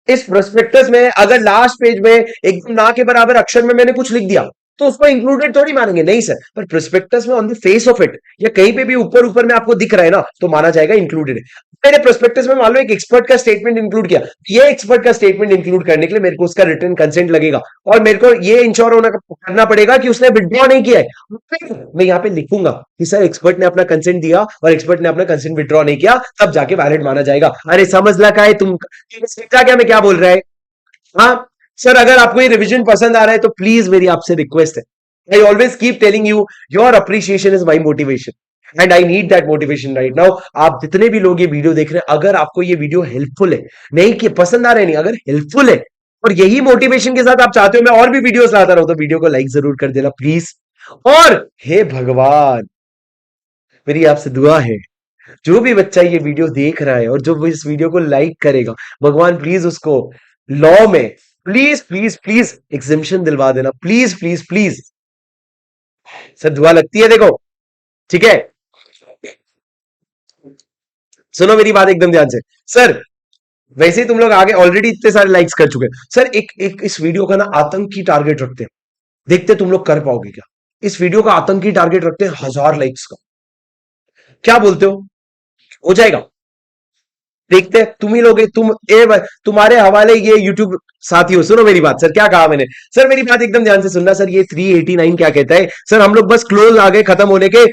इस प्रोस्पेक्टस में अगर लास्ट पेज में एकदम ना के बराबर अक्षर में मैंने कुछ लिख दिया, तो उसको इंक्लूडेड थोड़ी मानेंगे, नहीं सर। पर प्रोस्पेक्टस में on the face of it या कहीं पे भी ऊपर ऊपर में आपको दिख रहा है ना, तो माना जाएगा इंक्लूडेड है। मेरे प्रोस्पेक्टस में मान लो एक एक्सपर्ट का स्टेटमेंट इंक्लूड किया, ये एक्सपर्ट का स्टेटमेंट इंक्लूड करने के लिए मेरे को उसका रिटर्न कंसेंट लगेगा, और मेरे को ये इंश्योर होना करना पड़ेगा कि उसने विड्रॉ नहीं किया है। फिर मैं यहाँ पे लिखूंगा कि सर एक्सपर्ट ने अपना कंसेंट दिया और एक्सपर्ट ने अपना कंसेंट विड्रॉ नहीं किया, तब जाके वैलिड माना जाएगा। अरे समझ लगा है तुम क्या मैं क्या बोल रहा है। हाँ सर, अगर आपको ये रिवीजन पसंद आ रहा है तो प्लीज मेरी आपसे रिक्वेस्ट है, I always keep telling you, your appreciation is my motivation and I need that motivation right now. आप जितने भी लोग ये वीडियो देख रहे हैं, अगर आपको ये वीडियो हेल्पफुल है, नहीं कि पसंद आ रहे नहीं, अगर हेल्पफुल है और यही मोटिवेशन के साथ आप चाहते हो मैं और भी वीडियोस लाता रहूं, तो वीडियो को लाइक जरूर कर देना प्लीज। और हे भगवान, मेरी आपसे दुआ है, जो भी बच्चा ये वीडियो देख रहा है और जो भी इस वीडियो को लाइक करेगा, भगवान प्लीज उसको लॉ में प्लीज प्लीज प्लीज एग्जेम्पशन दिलवा देना, प्लीज प्लीज प्लीज। सर दुआ लगती है देखो, ठीक है। सुनो मेरी बात एकदम ध्यान से सर, वैसे ही तुम लोग आगे ऑलरेडी इतने सारे लाइक्स कर चुके हैं सर, एक इस वीडियो का ना आतंकी टारगेट रखते हैं, देखते तुम लोग कर पाओगे क्या। इस वीडियो का आतंकी टारगेट रखते हैं 1000 लाइक्स का, क्या बोलते हो जाएगा? देखते हैं तुम ही लोग, तुम्हारे हवाले ये यूट्यूब साथियों, सुनो मेरी बात। सर क्या कहा मैंने, सर मेरी बात एकदम ध्यान से सुनना। सर ये 389 क्या कहता है, सर हम लोग बस क्लोज आ गए खत्म होने के।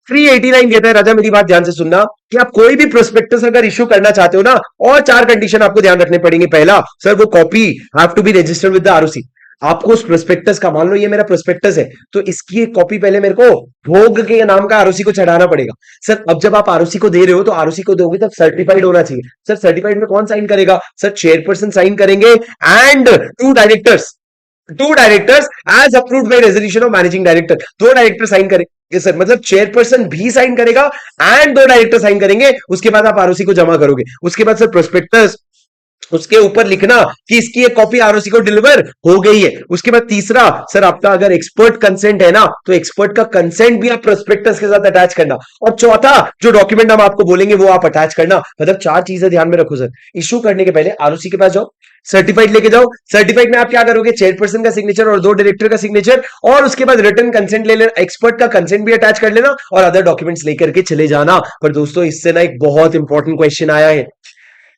389 कहता है, राजा मेरी बात ध्यान से सुनना, कि आप कोई भी प्रोस्पेक्टस अगर इश्यू करना चाहते हो ना, और 4 कंडीशन आपको ध्यान रखने पड़ेंगे। पहला सर, वो copy have to be registered with the ROC. आपको उस प्रोस्पेक्टस का, मान लो ये मेरा प्रोस्पेक्टस है, तो इसकी एक कॉपी पहले मेरे को भोग के नाम का आरओसी को चढ़ाना पड़ेगा। सर अब जब आप आरओसी को दे रहे हो, तो आरओसी को दोगे तब सर्टिफाइड होना चाहिए। सर सर्टिफाइड में कौन साइन करेगा? सर चेयरपर्सन साइन करेंगे and 2 directors as approved by resolution of managing director. 2 director sign करेंगे सर, मतलब चेयरपर्सन भी साइन करेगा एंड 2 डायरेक्टर साइन करेंगे। उसके बाद आप आरओसी को जमा करोगे। उसके बाद सर प्रोस्पेक्टस, उसके ऊपर लिखना कि इसकी एक कॉपी आरओसी को डिलीवर हो गई है। उसके बाद तीसरा सर, आपका अगर एक्सपर्ट कंसेंट है ना, तो एक्सपर्ट का कंसेंट भी आप प्रोस्पेक्टस के साथ अटैच करना। और चौथा जो डॉक्यूमेंट हम आपको बोलेंगे वो आप अटैच करना। मतलब 4 चीजें ध्यान में रखो सर। इश्यू करने के पहले आरओसी के पास जाओ, सर्टिफाइड लेके जाओ। सर्टिफाइड में आप क्या करोगे? चेयरपर्सन का सिग्नेचर और 2 डायरेक्टर का सिग्नेचर, और उसके बाद रिटर्न कंसेंट ले लेना, एक्सपर्ट का कंसेंट भी अटैच कर लेना, और अदर डॉक्यूमेंट्स लेकर के चले जाना। पर दोस्तों इससे ना एक बहुत इंपॉर्टेंट क्वेश्चन आया है,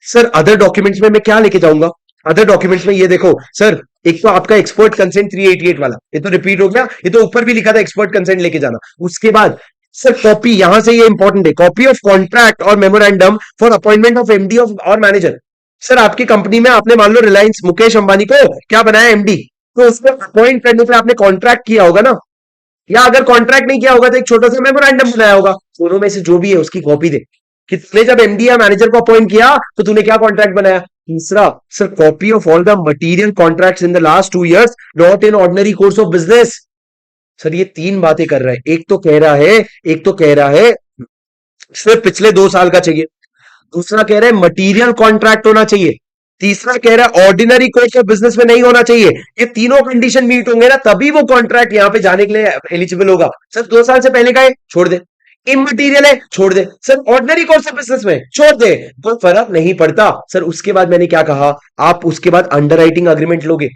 सर अदर डॉक्यूमेंट्स में मैं क्या लेके जाऊंगा? अदर डॉक्यूमेंट्स में ये देखो सर, एक तो आपका एक्सपर्ट कंसेंट 388 वाला, ये तो रिपीट हो गया, ये तो ऊपर भी लिखा था एक्सपर्ट कंसेंट लेके जाना। उसके बाद सर कॉपी, यहां से ये इंपॉर्टेंट है, कॉपी ऑफ कॉन्ट्रैक्ट और memorandum for appointment of MD of और मैनेजर। सर आपकी कंपनी में आपने मान लो रिलायंस मुकेश अंबानी को क्या बनाया एमडी, तो उसको अपॉइंट करने के लिए आपने कॉन्ट्रैक्ट किया होगा ना, या अगर कॉन्ट्रैक्ट नहीं किया होगा तो एक छोटा सा मेमोरेंडम बनाया होगा, दोनों में से जो भी है उसकी कॉपी दे कि तूने जब एमडी या मैनेजर को अपॉइंट किया तो तूने क्या कॉन्ट्रैक्ट बनाया। तीसरा sir copy of all the material contracts in the last 2 years not in ordinary course of business. Sir ये तीन बातें कर रहा है, एक तो कह रहा है सिर्फ पिछले 2 साल का चाहिए, दूसरा कह रहा है मटीरियल कॉन्ट्रैक्ट होना चाहिए, तीसरा कह रहा है ऑर्डिनरी कोर्स ऑफ बिजनेस में नहीं होना चाहिए। ये तीनों कंडीशन मीट होंगे ना तभी वो कॉन्ट्रैक्ट यहां पे जाने के लिए एलिजिबल होगा। सर 2 साल से पहले का है छोड़ दे, इमटीरियल है छोड़ दे, sir ordinary course of business में छोड़ दे, कोई फर्क नहीं पड़ता। सर उसके बाद मैंने क्या कहा, आप उसके बाद अंडरराइटिंग अग्रीमेंट लोगे,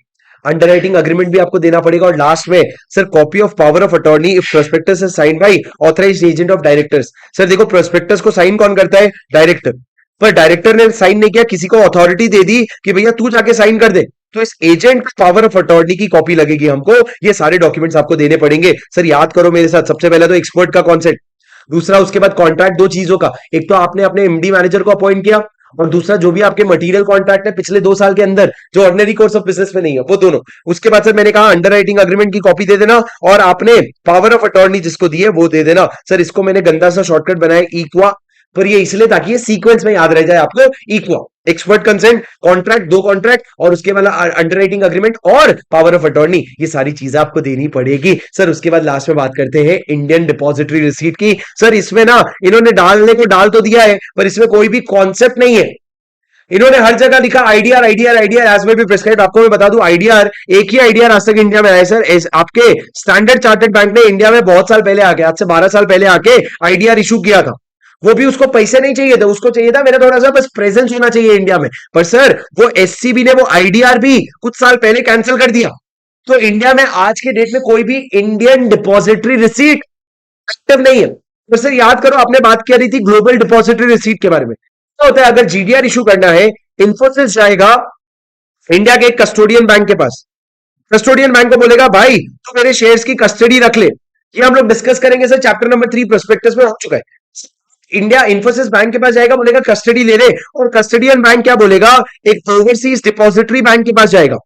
अंडरराइटिंग अग्रीमेंट भी आपको देना पड़ेगा, और लास्ट में sir copy of power of attorney if prospectus is sign by authorized agent of directors. Sir देखो प्रोस्पेक्टस को साइन कौन करता है, डायरेक्टर, पर डायरेक्टर ने साइन नहीं किया, किसी को अथॉरिटी दे दी कि भैया तू जाके साइन कर दे, तो इस एजेंट पावर ऑफ अटॉर्नी की कॉपी लगेगी हमको, ये सारे डॉक्यूमेंट्स आपको देने पड़ेंगे। सर याद करो मेरे साथ, सबसे पहले तो एक्सपर्ट का कॉन्सेप्ट, दूसरा उसके बाद कॉन्ट्रैक्ट, दो चीजों का, एक तो आपने अपने एमडी मैनेजर को अपॉइंट किया, और दूसरा जो भी आपके मटेरियल कॉन्ट्रैक्ट है पिछले 2 साल के अंदर जो ऑर्डिनरी कोर्स ऑफ बिजनेस में नहीं है वो दोनों। उसके बाद सर मैंने कहा अंडरराइटिंग अग्रीमेंट की कॉपी दे देना, और आपने पावर ऑफ अटॉर्नी जिसको दी है वो दे देना। सर इसको मैंने गंदा सा शॉर्टकट बनाया इक्वा, पर ये इसलिए ताकि ये सीक्वेंस में याद रह जाए आपको, इक्वा, एक्सपर्ट कंसेंट, कॉन्ट्रैक्ट, दो कॉन्ट्रैक्ट, और उसके बाद अंडरराइटिंग अग्रीमेंट और पावर ऑफ अटॉर्नी, ये सारी चीजें आपको देनी पड़ेगी। सर उसके बाद लास्ट में बात करते हैं इंडियन डिपॉजिटरी रिसीट की। सर इसमें ना इन्होंने डालने को डाल तो दिया है, पर इसमें कोई भी कॉन्सेप्ट नहीं है, इन्होंने हर जगह लिखा आईडीआर आईडीआर आईडीआर एज में भी प्रिस्क्राइब। आपको मैं बता दूं आईडीआर, एक ही आईडीआर आज तक इंडिया में आया सर, आपके स्टैंडर्ड चार्टर्ड बैंक ने इंडिया में बहुत साल पहले आके, आज से 12 साल पहले आके आईडीआर इशू किया था, वो भी उसको पैसे नहीं चाहिए थे, उसको चाहिए था मेरा थोड़ा सा बस प्रेजेंस होना चाहिए इंडिया में। पर सर वो एससीबी ने वो आईडीआर भी कुछ साल पहले कैंसिल कर दिया, तो इंडिया में आज के डेट में कोई भी इंडियन डिपॉजिटरी रिसीट एक्टिव नहीं है। तो सर याद करो आपने बात करी थी ग्लोबल डिपॉजिटरी रिसीट के बारे में, क्या होता है अगर जीडीआर इशू करना है, इंफोसिस जाएगा इंडिया के एक कस्टोडियन बैंक के पास, कस्टोडियन बैंक को बोलेगा भाई तू मेरे शेयर्स की कस्टडी रख ले, ये हम लोग डिस्कस करेंगे सर चैप्टर नंबर 3 प्रोस्पेक्टस में हो चुका है। इंडिया इंफोसिस बैंक के पास जाएगा, बोलेगा कस्टडी ले ले, और कस्टडियन बैंक क्या बोलेगा, एक ओवरसीज डिपॉजिटरी बैंक के पास जाएगा,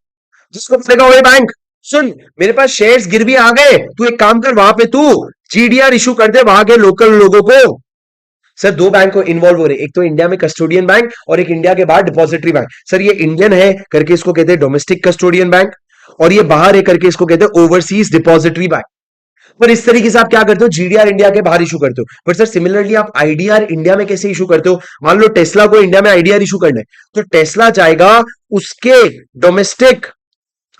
जिसको बोलेगा ओए बैंक सुन मेरे पास शेयर्स गिरवी आ गए, तू एक काम कर वहां पे तू जीडीआर इशू कर दे वहां के लोकल लोगों को। सर दो बैंक को इन्वॉल्व हो रहे, एक तो इंडिया में कस्टोडियन बैंक और एक इंडिया के बाहर डिपॉजिटरी बैंक। सर ये इंडियन है करके इसको कहते हैं डोमेस्टिक कस्टोडियन बैंक, और ये बाहर है करके इसको कहते हैं ओवरसीज डिपॉजिटरी बैंक। पर इस तरीके से आप क्या करते हो, जीडीआर इंडिया के बाहर इशू करते हो। पर सर सिमिलरली आप आईडीआर इंडिया में कैसे इशू करते हो, मान लो टेस्ला को इंडिया में आईडीआर इशू करना है, तो टेस्ला जाएगा उसके डोमेस्टिक,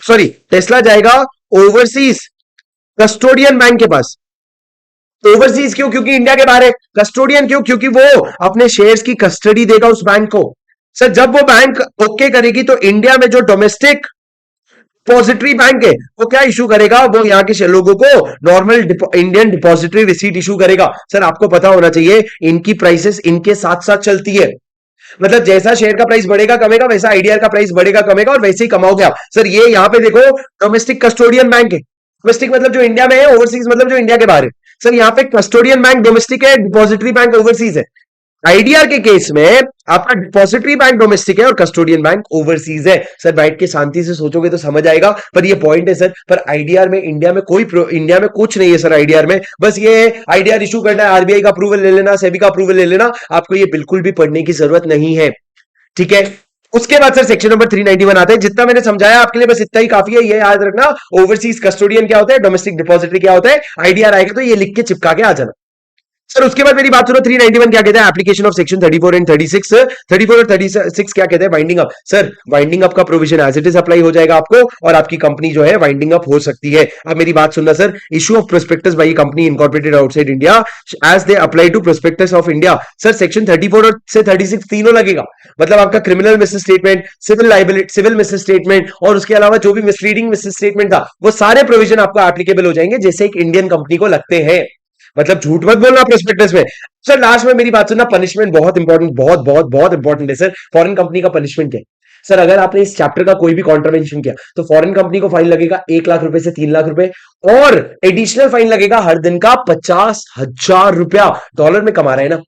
सॉरी टेस्ला जाएगा ओवरसीज कस्टोडियन बैंक के पास। ओवरसीज क्यों, क्योंकि इंडिया के बाहर है, कस्टोडियन क्यों, क्योंकि वो अपने शेयर्स की कस्टडी देगा उस बैंक को। सर जब वो बैंक ओके करेगी तो इंडिया में जो डोमेस्टिक डिपॉजिटरी बैंक है वो क्या इशू करेगा, वो यहाँ के लोगों को normal Indian depository receipt issue करेगा। सर आपको पता होना चाहिए इनकी प्राइसेस इनके साथ साथ चलती है, मतलब जैसा शेयर का प्राइस बढ़ेगा कमेगा वैसा आईडीआर का प्राइस बढ़ेगा कमेगा, और वैसे ही कमाओगे आप। सर ये यहाँ पे देखो डोमेस्टिक कस्टोडियन बैंक है, डोमेस्टिक मतलब जो इंडिया में है, ओवरसीज मतलब जो इंडिया के बाहर है। सर यहाँ पे कस्टोडियन बैंक डोमेस्टिक है, डिपॉजिटरी बैंक ओवरसीज है। आईडीआर के केस में आपका डिपॉजिटरी बैंक डोमेस्टिक है और कस्टोडियन बैंक ओवरसीज है। सर बैठ के शांति से सोचोगे तो समझ आएगा, पर ये पॉइंट है सर। पर आईडीआर में इंडिया में इंडिया में कुछ नहीं है सर, आईडीआर में बस ये है आईडीआर इशू करना है, आरबीआई का अप्रूवल ले लेना, सेबी का अप्रूवल ले लेना, आपको ये बिल्कुल भी पढ़ने की जरूरत नहीं है, ठीक है। उसके बाद सर सेक्शन नंबर 391 आता है, जितना मैंने समझाया आपके लिए बस इतना ही काफी है, ये याद रखना ओवरसीज कस्टोडियन क्या होता है, डोमेस्टिक डिपॉजिटरी क्या होता है, आईडीआर आएगा तो ये लिख के चिपका के आ जाना। सर उसके बाद मेरी बात सुनो, 391 क्या कहता है, एप्लीकेशन ऑफ सेक्शन 34 एंड 36, 34 और 36 क्या कहते हैं, winding up. Sir winding up का provision as it is apply हो जाएगा आपको, और आपकी कंपनी जो है वाइंडिंग अप हो सकती है। अब मेरी बात सुनना sir, issue of prospectus by company incorporated outside India as they apply to prospectus of India. Sir section 34 और से 36 तीनों लगेगा, मतलब आपका criminal misstatement, civil liability, civil misstatement, और उसके अलावा जो भी मिसलीडिंग मिस स्टेटमेंट था वो सारे प्रोविजन आपको एप्लीकेबल हो जाएंगे जैसे एक इंडियन कंपनी को लगते हैं, मतलब झूठ मत बोलना प्रोस्पेक्टस में। सर लास्ट में मेरी बात सुनना, पनिशमेंट बहुत इंपॉर्टेंट, बहुत बहुत बहुत इंपॉर्टेंट है सर। फॉरेन कंपनी का पनिशमेंट क्या है सर अगर आपने इस चैप्टर का कोई भी कॉन्ट्रावेंशन किया तो फॉरेन कंपनी को फाइन लगेगा 1 लाख रुपए से 3 लाख रुपए, और एडिशनल फाइन लगेगा हर दिन का 50,000 रुपया। डॉलर में कमा रहे हैं ना,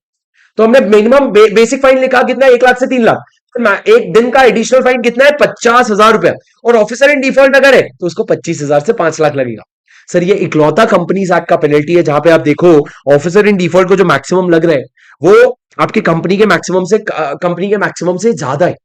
तो हमने मिनिमम बेसिक फाइन लिखा कितना है, 1 लाख से 3 लाख। तो एक दिन का एडिशनल फाइन कितना है, 50,000 रुपया। और ऑफिसर इन डिफॉल्ट अगर है तो उसको 25,000 से 5 लाख लगेगा। सर ये इकलौता कंपनीज एक्ट का पेनल्टी है जहां पे आप देखो ऑफिसर इन डिफॉल्ट को जो मैक्सिमम लग रहा है वो आपकी कंपनी के मैक्सिमम से ज्यादा है।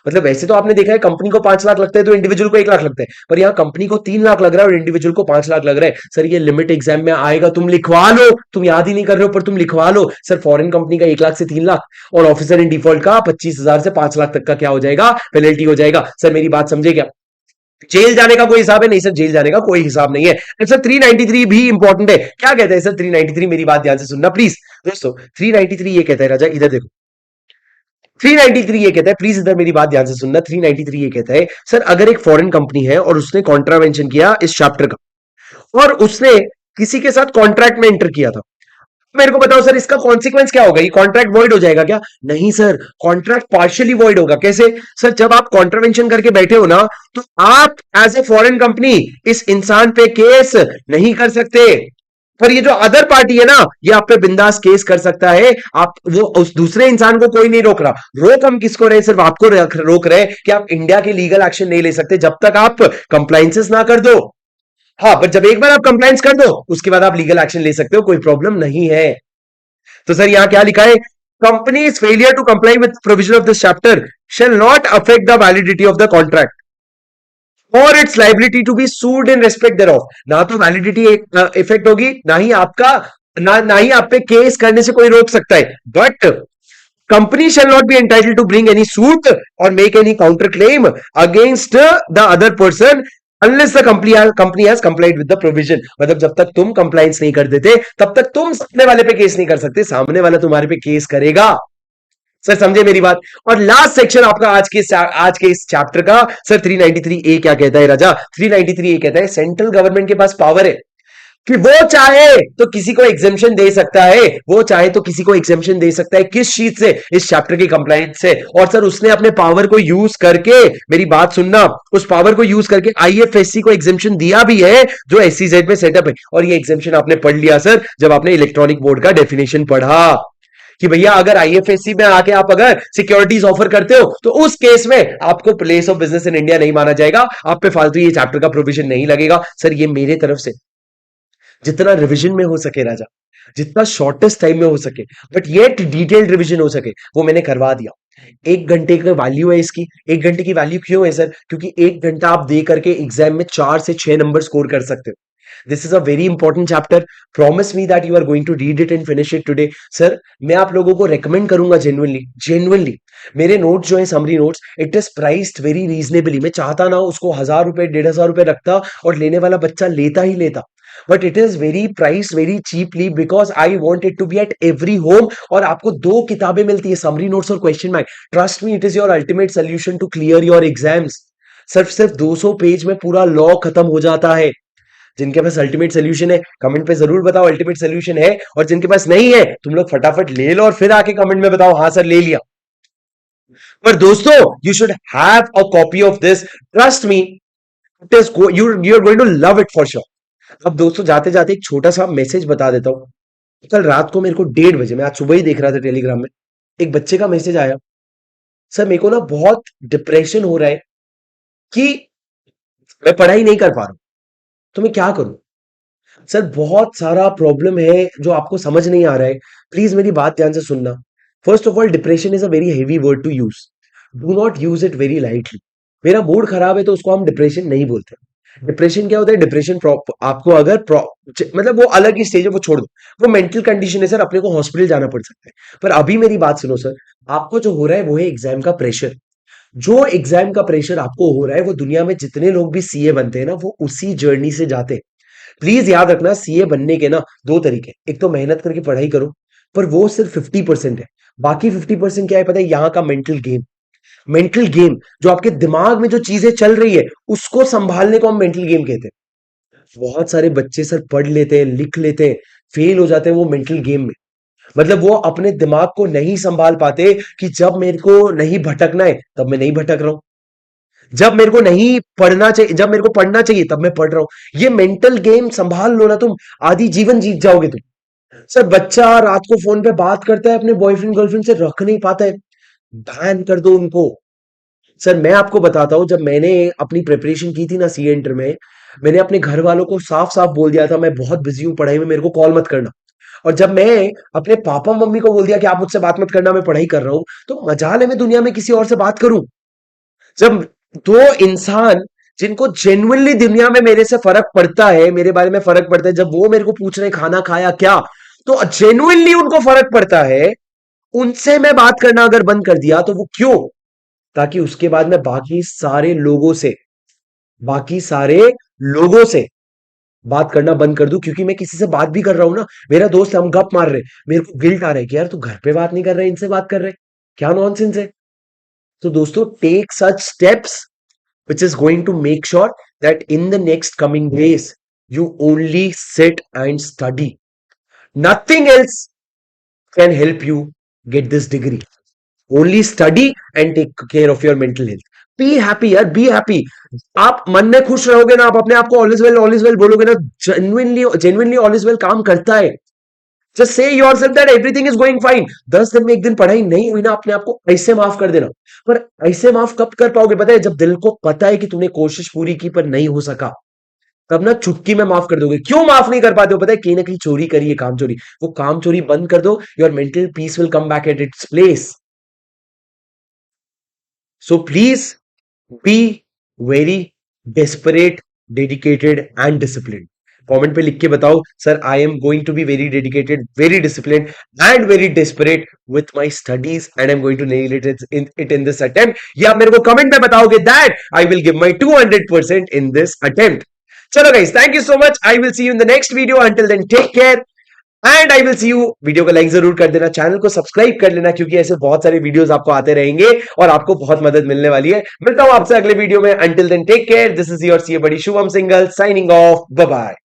मतलब वैसे तो आपने देखा है कंपनी को 5 लाख लगता है तो इंडिविजुअल को 1 लाख लगता है, पर यहाँ कंपनी को 3 लाख लग रहा है और इंडिविजुअल को 5 लाख लग रहा है। सर ये लिमिट एग्जाम में आएगा, तुम लिखवा लो, तुम याद ही नहीं कर रहे हो पर तुम लिखवा लो। सर फॉरेन कंपनी का 1 लाख से 3 लाख और ऑफिसर इन डिफॉल्ट का 25,000 से 5 लाख तक का क्या हो जाएगा, पेनल्टी हो जाएगा। सर मेरी बात समझे क्या? जेल जाने का कोई हिसाब है नहीं सर, जेल जाने का कोई हिसाब नहीं है सर। 393 भी इंपॉर्टेंट है, क्या कहते हैं सर 393? मेरी बात ध्यान से सुनना प्लीज दोस्तों। 393 ये कहता है, राजा इधर देखो, 393 ये कहता है, प्लीज इधर मेरी बात ध्यान से सुनना। 393 ये कहता है सर अगर एक फॉरेन कंपनी है और उसने कॉन्ट्रावेंशन किया इस चैप्टर का और उसने किसी के साथ कॉन्ट्रैक्ट में एंटर किया था, मेरे को बताओ सर इसका कॉन्सिक्वेंस क्या होगा? ये कॉन्ट्रैक्ट वॉइड हो जाएगा क्या? नहीं सर, कॉन्ट्रैक्ट पार्शियली वॉइड होगा। कैसे? सर जब आप कॉन्ट्रावेंशन करके बैठे हो ना तो आप एज ए फॉरेन कंपनी इस इंसान पे केस नहीं कर सकते, पर ये जो अदर पार्टी है ना ये आप पे बिंदास केस कर सकता है। आप वो उस दूसरे इंसान को कोई नहीं रोक रहा, रोक हम किसको रहे? सिर्फ आपको रोक रहे कि आप इंडिया के लीगल एक्शन नहीं ले सकते जब तक आप कंप्लाइंसेस ना कर दो। हाँ, पर जब एक बार आप कंप्लाइंस कर दो उसके बाद आप लीगल एक्शन ले सकते हो, कोई प्रॉब्लम नहीं है। तो सर यहां क्या लिखा है? Companies failure to comply with provision of this chapter shall not affect the validity of the contract or its liability to be sued in respect thereof. ना तो वैलिडिटी इफेक्ट होगी, ना ही आपका ना ही आप पे केस करने से कोई रोक सकता है। But company shall not be entitled to bring any suit or make any counterclaim against the other person unless the company has complied with the provision। मतलब जब तक तुम कंप्लाइंस नहीं कर देते तब तक तुम सामने वाले पे केस नहीं कर सकते, सामने वाला तुम्हारे पे केस करेगा। सर समझे मेरी बात? और लास्ट सेक्शन आपका आज के इस चैप्टर का सर 393 ए क्या कहता है राजा? 393 ए कहता है सेंट्रल गवर्नमेंट के पास पावर है कि वो चाहे तो किसी को एग्जेम्पशन दे सकता है, वो चाहे तो किसी को एग्जेम्पशन दे सकता है। किस चीज से? इस चैप्टर की कंप्लाइंस से। और सर उसने अपने पावर को यूज करके, मेरी बात सुनना, उस पावर को यूज करके आईएफएससी को एग्जेम्पशन दिया भी है जो एससीजेड में सेटअप है। और ये एग्जेम्पशन आपने पढ़ लिया सर जब आपने इलेक्ट्रॉनिक बोर्ड का डेफिनेशन पढ़ा कि भैया अगर आईएफएससी में आके आप अगर सिक्योरिटीज ऑफर करते हो तो उस केस में आपको place of business in India नहीं माना जाएगा, आप पे फालतू ये चैप्टर का प्रोविजन नहीं लगेगा। सर ये मेरे तरफ से जितना रिवीजन में हो सके राजा, जितना शॉर्टेस्ट टाइम में हो सके बट ये डिटेल्ड रिवीजन हो सके वो मैंने करवा दिया। 1 घंटे का वैल्यू है इसकी। 1 घंटे की वैल्यू क्यों है सर? क्योंकि 1 घंटा आप दे करके एग्जाम में 4 से 6 नंबर स्कोर कर सकते हो। This is a very important chapter, promise me that you are going to read it and finish it today. Sir मैं आप लोगों को रेकमेंड करूंगा जेन्युइनली जेन्युइनली, मेरे नोट्स जो है summary notes, it is priced very reasonably. मैं चाहता ना उसको 1,000 रुपए 1,500 रुपए रखता और लेने वाला बच्चा लेता ही लेता, but it is very price very cheaply because I want it to be at every home. और आपको 2 किताबें मिलती है, समरी नोट्स और question bank. Trust me it is your ultimate solution to clear your exams. सिर्फ 200 page में पूरा law खत्म हो जाता है। जिनके पास अल्टीमेट सोल्यूशन है कमेंट पे जरूर बताओ अल्टीमेट सोल्यूशन है, और जिनके पास नहीं है तुम लोग फटाफट ले लो और फिर आके कमेंट में बताओ हाँ सर ले लिया। पर दोस्तों you should have a copy of this, trust me it is you are going to love it for sure. अब दोस्तों जाते जाते एक छोटा सा मैसेज बता देता हूं। कल रात को मेरे को 1:30 बजे, मैं आज सुबह ही देख रहा था टेलीग्राम में, एक बच्चे का मैसेज आया, सर मेरे को ना बहुत डिप्रेशन हो रहा है कि मैं पढ़ाई नहीं कर पा रहा हूं, तो मैं क्या करूं? सर बहुत सारा प्रॉब्लम है जो आपको समझ नहीं आ रहा है, प्लीज मेरी बात ध्यान से सुनना। First of all depression is a very heavy word to use, do not use it very lightly. मेरा मूड खराब है तो उसको हम डिप्रेशन नहीं बोलते। डिप्रेशन क्या होता है? डिप्रेशन आपको अगर मतलब वो अलग ही स्टेज है, वो छोड़ दो, वो मेंटल कंडीशन है सर, अपने को हॉस्पिटल जाना पड़ सकता है। पर अभी मेरी बात सुनो सर, आपको जो हो रहा है वो है एग्जाम का प्रेशर। जो एग्जाम का प्रेशर आपको हो रहा है वो दुनिया में जितने लोग भी सीए बनते हैं ना वो उसी जर्नी से जाते हैं। प्लीज याद रखना सीए बनने के ना 2 तरीके, एक तो मेहनत करके पढ़ाई करो, पर वो सिर्फ 50% है। बाकी 50% क्या है पता है? यहाँ का मेंटल गेम। मेंटल गेम जो आपके दिमाग में जो चीजें चल रही है उसको संभालने को हम मेंटल गेम कहते हैं। बहुत सारे बच्चे सर पढ़ लेते हैं, लिख लेते हैं, फेल हो जाते हैं वो मेंटल गेम में। मतलब वो अपने दिमाग को नहीं संभाल पाते कि जब मेरे को नहीं भटकना है तब मैं नहीं भटक रहा हूं, जब मेरे को नहीं पढ़ना चाहिए, जब मेरे को पढ़ना चाहिए तब मैं पढ़ रहा हूं। ये मेंटल गेम संभाल लो ना तुम, आधी जीवन जीत जाओगे तुम। सर बच्चा रात को फोन पे बात करता है अपने बॉयफ्रेंड गर्लफ्रेंड से, रख नहीं पाता है, बैन कर दो उनको। सर मैं आपको बताता हूँ, जब मैंने अपनी प्रिपरेशन की थी ना सी इंटर में, मैंने अपने घर वालों को साफ साफ बोल दिया था मैं बहुत बिजी हूँ पढ़ाई में, मेरे को कॉल मत करना। और जब मैं अपने पापा मम्मी को बोल दिया कि आप मुझसे बात मत करना, मैं पढ़ाई कर रहा हूं, तो मजाल है मैं दुनिया में किसी और से बात करूं। जब दो इंसान जिनको जेन्युइनली दुनिया में मेरे से फर्क पड़ता है, मेरे बारे में फर्क पड़ता है, जब वो मेरे को पूछ रहे हैं खाना खाया क्या, तो जेन्युइनली उनको फर्क पड़ता है, उनसे मैं बात करना अगर बंद कर दिया तो वो क्यों? ताकि उसके बाद मैं बाकी सारे लोगों से बात करना बंद कर दूं। क्योंकि मैं किसी से बात भी कर रहा हूं ना, मेरा दोस्त हम गप मार रहे, मेरे को गिल्ट आ रहा है कि यार तू घर पे बात नहीं कर रहा है, इनसे बात कर रहे, क्या नॉनसेंस है। तो दोस्तों, take such steps which is going to make sure that in the next coming days you only sit and study. Nothing else can help you get this degree. Only study and take care of your mental health. Be happy यार, be happy. आप मन में खुश रहोगे ना, आप अपने आप को ऑल इज वेल बोलोगे ना, जेन्युइनली ऑल इज वेल काम करता है। Just say yourself that everything is going fine. 10 दिन में एक दिन पढ़ाई नहीं हुई ना, अपने आप को ऐसे माफ कर देना। पर ऐसे माफ कब कर पाओगे पता है? जब दिल को पता है कि तूने कोशिश पूरी की पर नहीं हो सका, तब ना चुटकी में माफ कर दोगे। क्यों माफ नहीं कर पाते हो पता है? कहीं ना कहीं चोरी करी है, काम चोरी। वो काम चोरी बंद कर दो, your mental peace will come back at its place. So please be very desperate, dedicated and discipline. Comment पे लिख के बताओ, sir I am going to be very dedicated, very discipline and very desperate with my studies and I am going to nail it in this attempt. ये आप मेरे को comment में बताओगे that I will give my 200% in this attempt. चलो guys, thank you so much. I will see you in the next video. Until then take care and I will see you. Video को like जरूर कर देना, channel को subscribe कर लेना, क्योंकि ऐसे बहुत सारे वीडियोस आपको आते रहेंगे और आपको बहुत मदद मिलने वाली है। मिलता हूं आपसे अगले वीडियो में। Until then take care. This is your C buddy Shubham Singhal signing off. Bye bye.